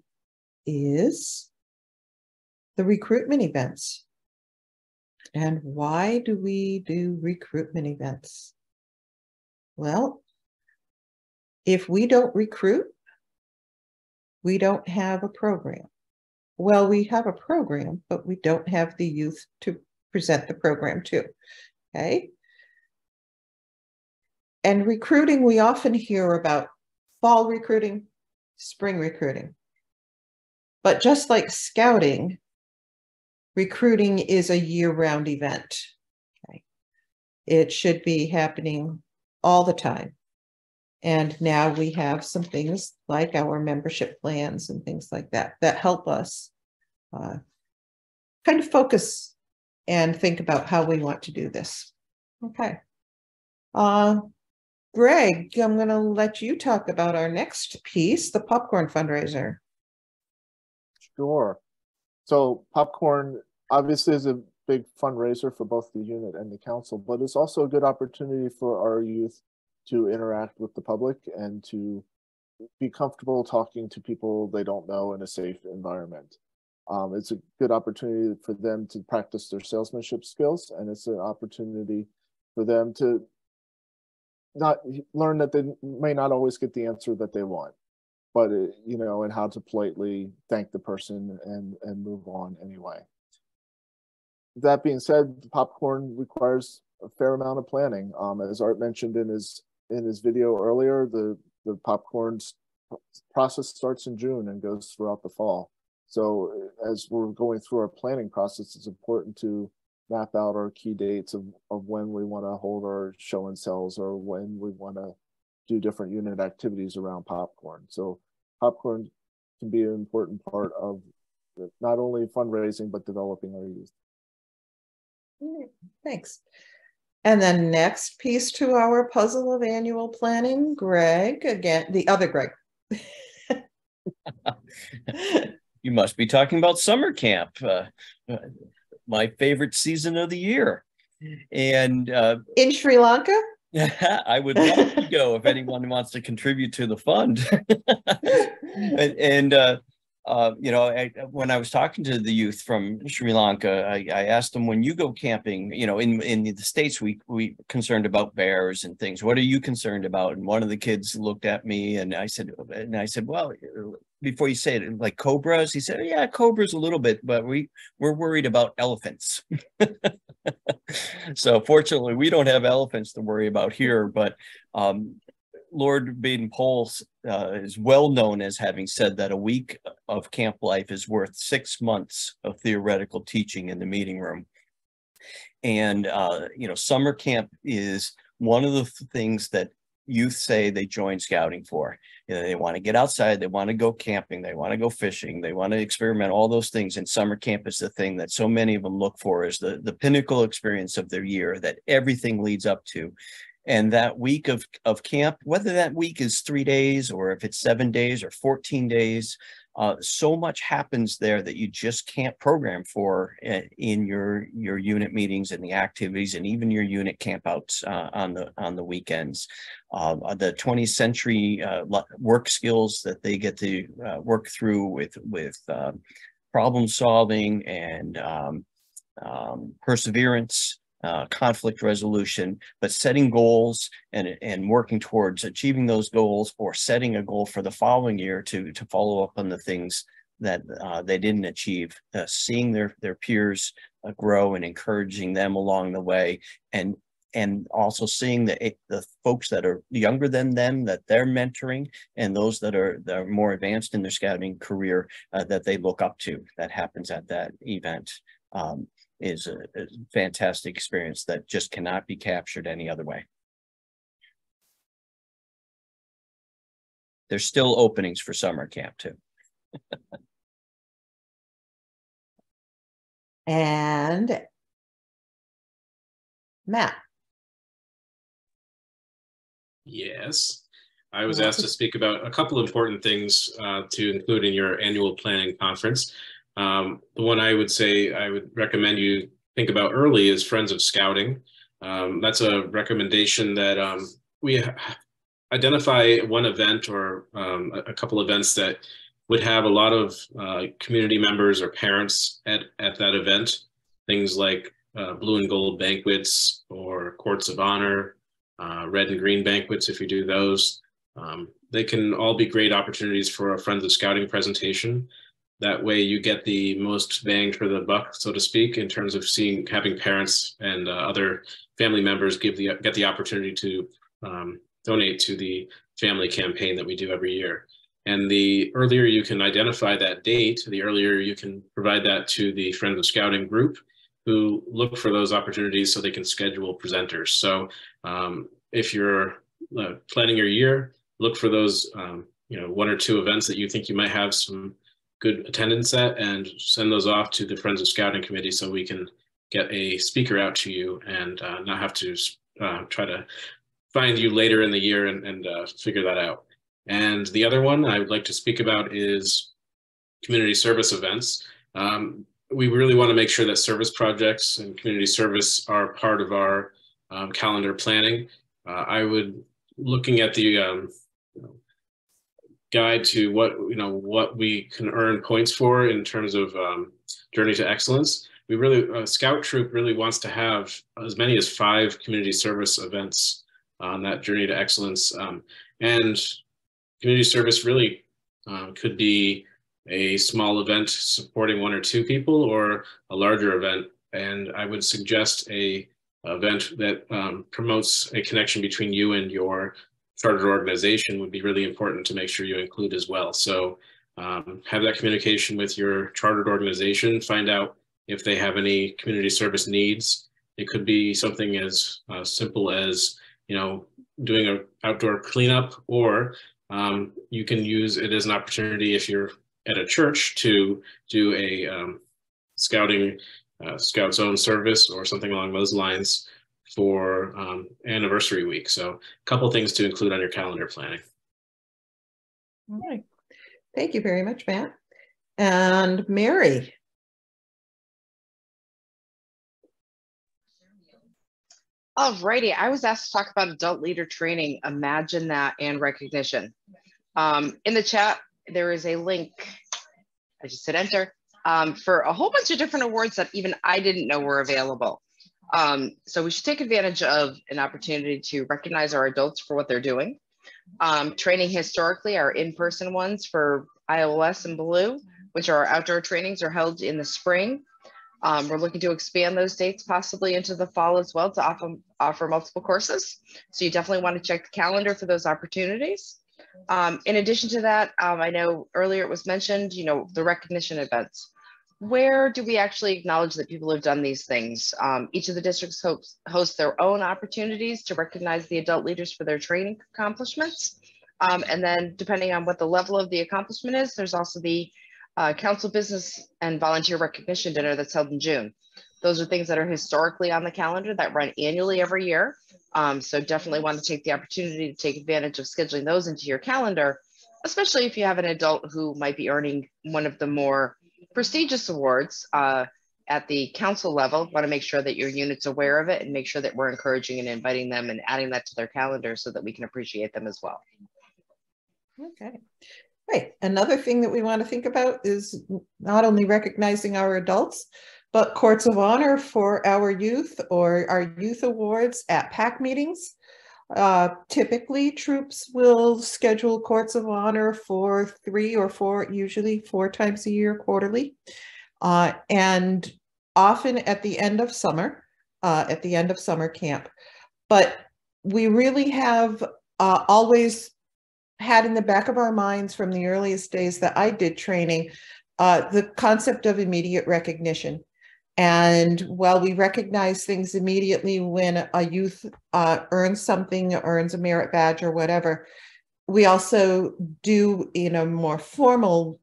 is the recruitment events. And why do we do recruitment events? Well, if we don't recruit, we don't have a program. Well, we have a program, but we don't have the youth to present the program to. Okay. And recruiting, we often hear about fall recruiting, spring recruiting. But just like scouting, recruiting is a year-round event. Okay. It should be happening all the time. And now we have some things like our membership plans and things like that that help us kind of focus and think about how we want to do this. Okay. Greg, I'm going to let you talk about our next piece, the popcorn fundraiser. Sure. So popcorn obviously is a big fundraiser for both the unit and the council, but it's also a good opportunity for our youth to interact with the public and to be comfortable talking to people they don't know in a safe environment. It's a good opportunity for them to practice their salesmanship skills, and it's an opportunity for them to not learn that they may not always get the answer that they want, but you know, and how to politely thank the person and move on anyway. That being said, popcorn requires a fair amount of planning. As Art mentioned in his video earlier, the popcorn process starts in June and goes throughout the fall. So as we're going through our planning process, it's important to map out our key dates of when we want to hold our show and sells, or when we want to do different unit activities around popcorn. So popcorn can be an important part of not only fundraising, but developing our youth. Thanks. And the next piece to our puzzle of annual planning, Greg, again, the other Greg. You must be talking about summer camp, my favorite season of the year. And in Sri Lanka? I would love to go if anyone wants to contribute to the fund. You know, when I was talking to the youth from Sri Lanka, I asked them, when you go camping, you know, in the States, we concerned about bears and things. What are you concerned about? And one of the kids looked at me and I said, well, before you say it, like cobras? He said, yeah, cobras a little bit, but we're worried about elephants. So fortunately, we don't have elephants to worry about here, but Lord Baden-Powell is well known as having said that a week of camp life is worth 6 months of theoretical teaching in the meeting room. And, you know, summer camp is one of the things that youth say they join scouting for. You know, they want to get outside, they want to go camping, they want to go fishing, they want to experiment, all those things. And summer camp is the thing that so many of them look for as the pinnacle experience of their year that everything leads up to. And that week of camp, whether that week is 3 days or if it's 7 days or 14 days, so much happens there that you just can't program for in your unit meetings and the activities and even your unit campouts on the weekends. The 20th century work skills that they get to work through with problem solving and perseverance. Conflict resolution, but setting goals and working towards achieving those goals, or setting a goal for the following year to follow up on the things that they didn't achieve, seeing their peers grow and encouraging them along the way, and also seeing the folks that are younger than them that they're mentoring, and those that are more advanced in their scouting career that they look up to. That happens at that event. Is a fantastic experience that just cannot be captured any other way. There's still openings for summer camp too. And Matt. Yes, I was asked to speak about a couple of important things to include in your annual planning conference. The one I would say I would recommend you think about early is Friends of Scouting. That's a recommendation that we identify one event or a couple events that would have a lot of community members or parents at that event. Things like blue and gold banquets or courts of honor, red and green banquets if you do those. They can all be great opportunities for a Friends of Scouting presentation. That way you get the most bang for the buck, so to speak, in terms of having parents and other family members get the opportunity to donate to the family campaign that we do every year. And the earlier you can identify that date, the earlier you can provide that to the Friends of Scouting group, who look for those opportunities so they can schedule presenters. So if you're planning your year, look for those 1 or 2 events that you think you might have some good attendance at, and send those off to the Friends of Scouting Committee so we can get a speaker out to you and not have to try to find you later in the year and figure that out. And the other one I would like to speak about is community service events. We really want to make sure that service projects and community service are part of our calendar planning. I would, looking at the guide to what we can earn points for in terms of Journey to Excellence. We really, Scout Troop really wants to have as many as 5 community service events on that Journey to Excellence. And community service really could be a small event supporting 1 or 2 people, or a larger event. And I would suggest a event that promotes a connection between you and your chartered organization would be really important to make sure you include as well. So have that communication with your chartered organization, find out if they have any community service needs. It could be something as simple as, doing an outdoor cleanup, or you can use it as an opportunity if you're at a church to do a scouting Scout Zone service or something along those lines for anniversary week. So a couple things to include on your calendar planning. All right. Thank you very much, Matt. And Mary. Alrighty, I was asked to talk about adult leader training, imagine that, and recognition. In the chat, there is a link, I just hit enter, for a whole bunch of different awards that even I didn't know were available. So we should take advantage of an opportunity to recognize our adults for what they're doing. Training historically, our in-person ones for ILS and Blue, which are our outdoor trainings, are held in the spring. We're looking to expand those dates possibly into the fall as well to offer multiple courses. So you definitely want to check the calendar for those opportunities. In addition to that, I know earlier it was mentioned, the recognition events. Where do we actually acknowledge that people have done these things? Each of the districts host their own opportunities to recognize the adult leaders for their training accomplishments. And then depending on what the level of the accomplishment is, there's also the Council Business and Volunteer Recognition Dinner that's held in June. Those are things that are historically on the calendar that run annually every year. So definitely want to take the opportunity to take advantage of scheduling those into your calendar, especially if you have an adult who might be earning one of the more prestigious awards at the council level. Want to make sure that your unit's aware of it and make sure that we're encouraging and inviting them and adding that to their calendar so that we can appreciate them as well. Okay. Right. Another thing that we want to think about is not only recognizing our adults, but courts of honor for our youth or our youth awards at PAC meetings. Typically, troops will schedule courts of honor for 3 or 4, usually 4 times a year, quarterly, and often at the end of summer camp. But we really have always had in the back of our minds from the earliest days that I did training, the concept of immediate recognition. And while we recognize things immediately when a youth earns something, earns a merit badge or whatever, we also do in a more formal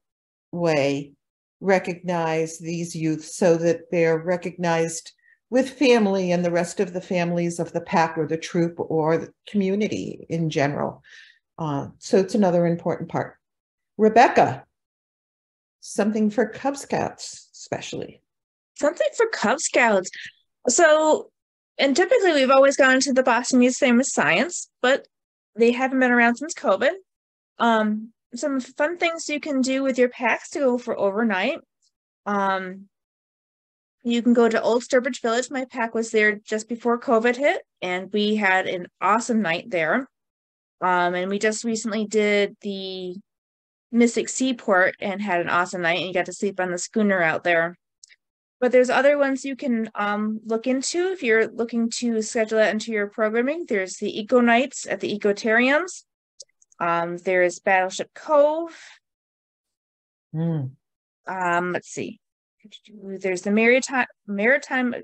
way recognize these youth so that they're recognized with family and the rest of the families of the PAC or the troop or the community in general. So it's another important part. Rebecca, something for Cub Scouts especially. Something for Cub Scouts. So, and typically we've always gone to the Boston Museum of Science, but they haven't been around since COVID. Some fun things you can do with your packs to go for overnight. You can go to Old Sturbridge Village. My pack was there just before COVID hit, and we had an awesome night there. And we just recently did the Mystic Seaport and had an awesome night, and you got to sleep on the schooner out there. But there's other ones you can look into if you're looking to schedule that into your programming. There's the Eco Nights at the Ecotariums. There's Battleship Cove. Let's see. There's the Maritime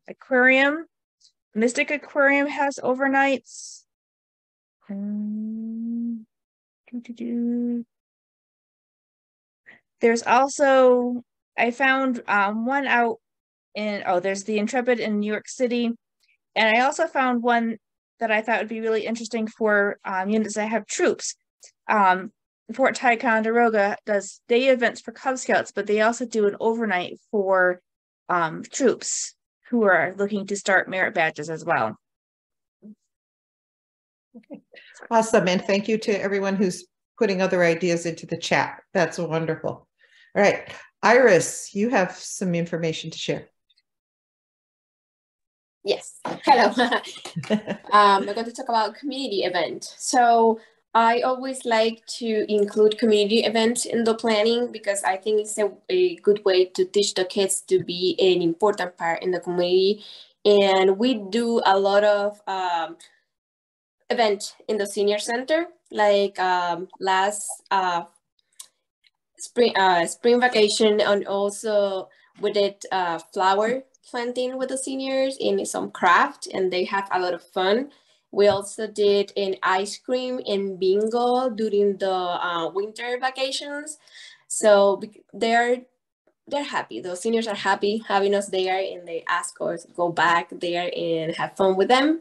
Aquarium. Mystic Aquarium has overnights. There's also, I found one out in, there's the Intrepid in New York City. And I also found one that I thought would be really interesting for units that have troops. Fort Ticonderoga does day events for Cub Scouts, but they also do an overnight for troops who are looking to start merit badges as well. Okay. Awesome. And thank you to everyone who's putting other ideas into the chat. That's wonderful. All right. Iris, you have some information to share. Yes. Hello. I'm going to talk about community event. So I always like to include community events in the planning because I think it's a good way to teach the kids to be an important part in the community. And we do a lot of event in the senior center, like last spring vacation, and also we did flower planting with the seniors in some craft, and they have a lot of fun. We also did an ice cream and bingo during the winter vacations. So they're happy. The seniors are happy having us there, and they ask us to go back there and have fun with them.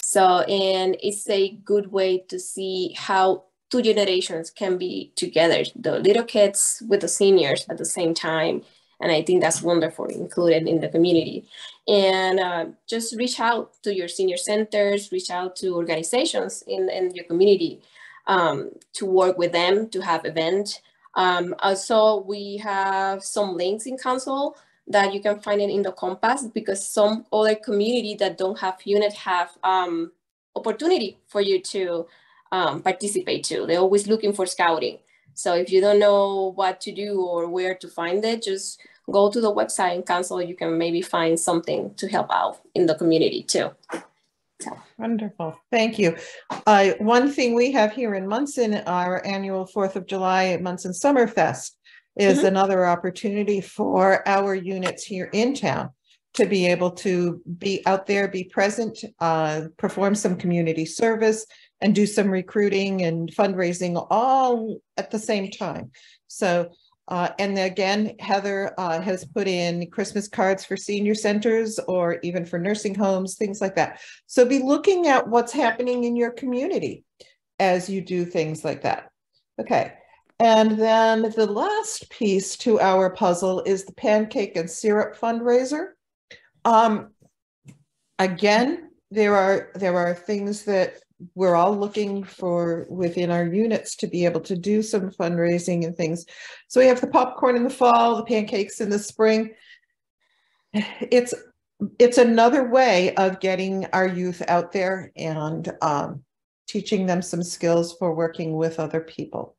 So, and it's a good way to see how two generations can be together, the little kids with the seniors at the same time. And I think that's wonderful, included in the community. And just reach out to your senior centers, reach out to organizations in your community to work with them, to have events. Also, we have some links in council that you can find it in the Compass, because some other community that don't have unit have opportunity for you to participate too. They're always looking for scouting. So if you don't know what to do or where to find it, just go to the website in council. You can maybe find something to help out in the community too. So. Wonderful. Thank you. One thing we have here in Munson, our annual 4th of July Munson Summerfest, is another opportunity for our units here in town to be able to be out there, be present, perform some community service, and do some recruiting and fundraising all at the same time. So, and again, Heather has put in Christmas cards for senior centers or even for nursing homes, things like that. So be looking at what's happening in your community as you do things like that. Okay. And then the last piece to our puzzle is the pancake and syrup fundraiser. Again, there are things that we're all looking for within our units to be able to do some fundraising and things. So we have the popcorn in the fall, the pancakes in the spring. It's another way of getting our youth out there and teaching them some skills for working with other people.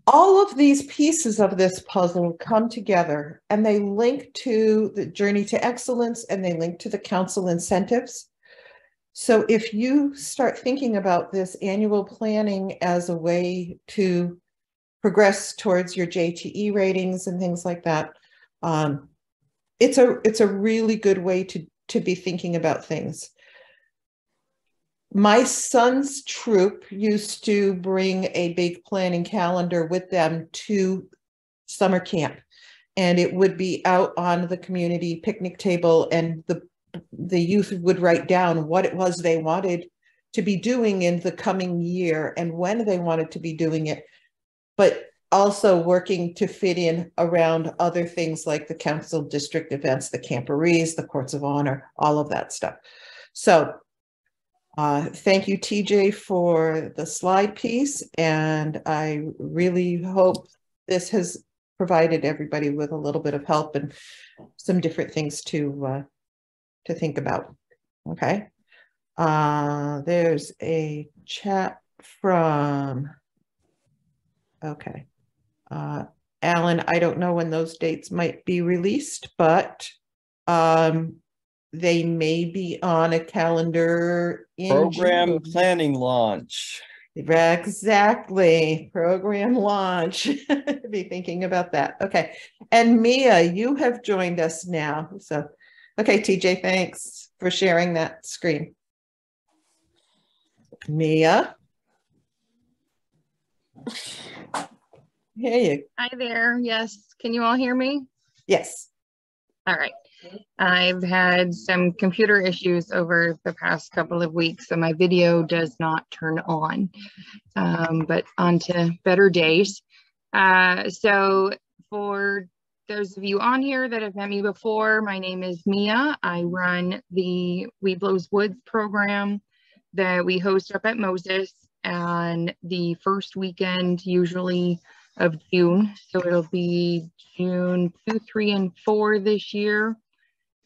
All of these pieces of this puzzle come together, and they link to the Journey to Excellence, and they link to the council incentives. So if you start thinking about this annual planning as a way to progress towards your JTE ratings and things like that, it's a really good way to be thinking about things. My son's troop used to bring a big planning calendar with them to summer camp, and it would be out on the community picnic table, and the youth would write down what it was they wanted to be doing in the coming year and when they wanted to be doing it, but also working to fit in around other things like the council district events, the camporees, the courts of honor, all of that stuff. So thank you, TJ, for the slide piece, and I really hope this has provided everybody with a little bit of help and some different things to think about. Okay. There's a chat from, okay. Alan, I don't know when those dates might be released, but they may be on a calendar in program June. Planning launch. Exactly. Program launch. Be thinking about that. Okay. And Mia, you have joined us now. So, okay, TJ, thanks for sharing that screen. Mia. Hey. Hi there. Yes. Can you all hear me? Yes. All right. I've had some computer issues over the past couple of weeks, so my video does not turn on, but on to better days. So for those of you on here that have met me before, my name is Mia. I run the Weeblos Woods program that we host up at Moses on the first weekend, usually of June. So it'll be June 2, 3, and 4 this year.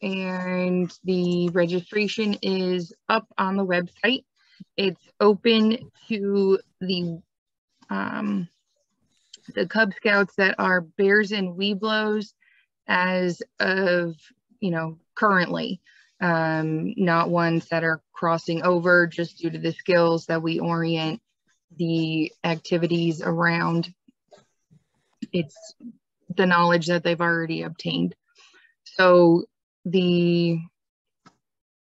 And the registration is up on the website. It's open to the Cub Scouts that are Bears and Weeblos as of, currently, not ones that are crossing over just due to the skills that we orient the activities around. It's the knowledge that they've already obtained. So the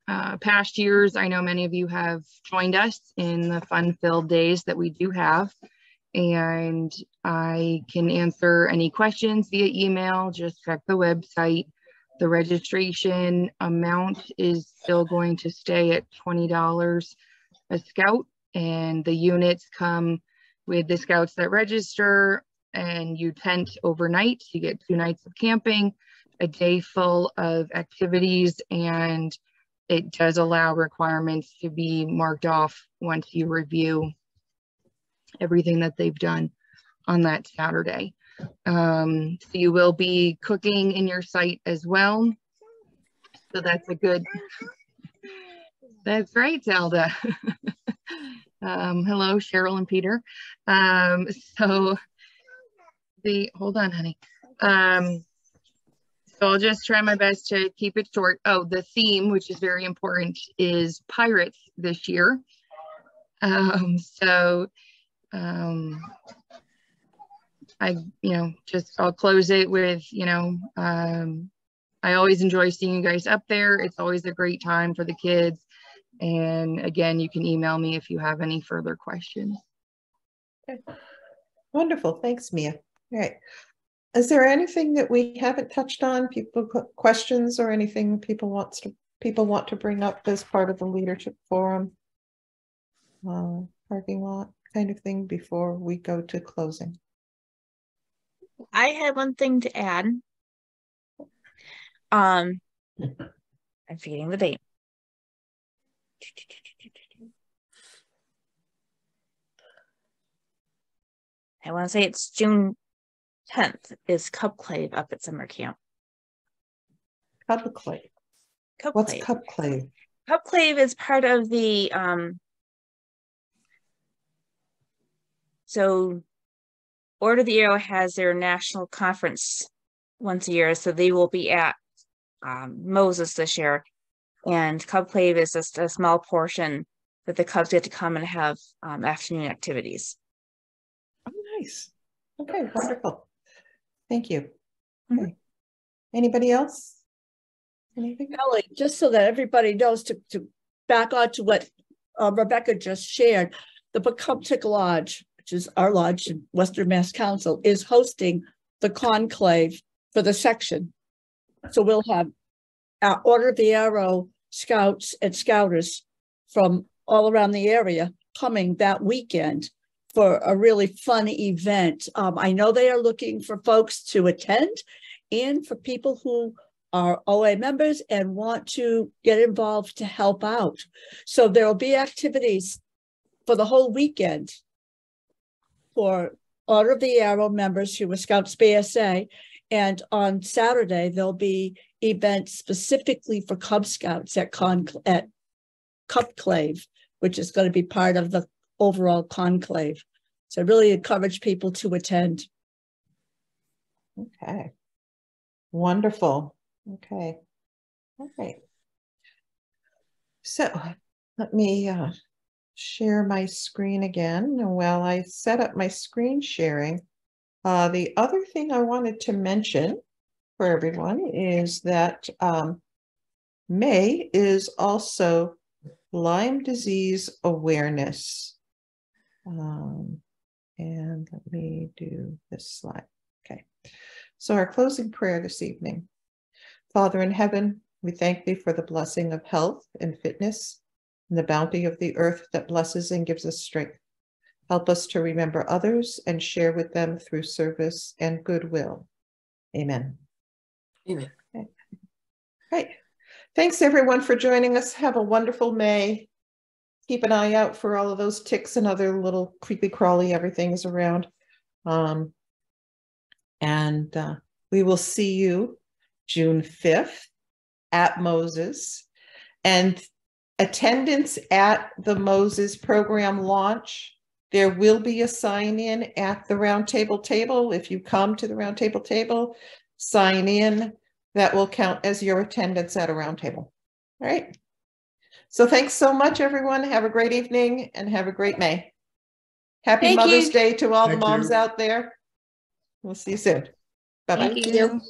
past years, I know many of you have joined us in the fun-filled days that we do have, and I can answer any questions via email. Just check the website. The registration amount is still going to stay at $20 a scout, and the units come with the scouts that register, and you tent overnight. You get 2 nights of camping, a day full of activities, and it does allow requirements to be marked off once you review everything that they've done on that Saturday. So you will be cooking in your site as well. So that's a good, that's right, Zelda. Hello, Cheryl and Peter. Hold on, honey. So I'll just try my best to keep it short. Oh, the theme, which is very important, is pirates this year. I'll close it with, I always enjoy seeing you guys up there. It's always a great time for the kids. And again, you can email me if you have any further questions. Okay. Wonderful. Thanks, Mia. All right. Is there anything that we haven't touched on? People questions or anything people want to bring up as part of the leadership forum, parking lot kind of thing before we go to closing? I had one thing to add. I'm forgetting the date. I want to say it's June 10th is Cub Clave up at summer camp. Cub Clave. What's Cub Clave? Cub Clave is part of the so Order of the Arrow has their national conference once a year, so they will be at Moses this year, and Cub Clave is just a small portion that the Cubs get to come and have afternoon activities. Oh, nice. Okay, wonderful. Thank you. Okay. Anybody else? Anything? Ellie, just so that everybody knows, to back on to what Rebecca just shared, the Pecumtuck Lodge, which is our lodge in Western Mass Council, is hosting the conclave for the section. So we'll have our Order of the Arrow scouts and scouters from all around the area coming that weekend for a really fun event. I know they are looking for folks to attend and for people who are OA members and want to get involved to help out. So there will be activities for the whole weekend for Order of the Arrow members who are Scouts BSA. And on Saturday, there'll be events specifically for Cub Scouts at Cub Clave, which is going to be part of the overall conclave. So I really encourage people to attend. Okay. Wonderful. Okay. All right. So let me share my screen again. And while I set up my screen sharing, the other thing I wanted to mention for everyone is that May is also Lyme disease awareness. And let me do this slide. Okay. So our closing prayer this evening. Father in heaven, we thank thee for the blessing of health and fitness and the bounty of the earth that blesses and gives us strength. Help us to remember others and share with them through service and goodwill. Amen. Amen. Okay. Right. Thanks everyone for joining us. Have a wonderful May. Keep an eye out for all of those ticks and other little creepy crawly everything's around. We will see you June 5th at Moses, and attendance at the Moses program launch. There will be a sign-in at the Roundtable table. If you come to the Roundtable table, sign in. That will count as your attendance at a Roundtable. All right. So thanks so much, everyone. Have a great evening and have a great May. Happy Mother's Day to all the moms out there. We'll see you soon. Bye-bye. Thank you.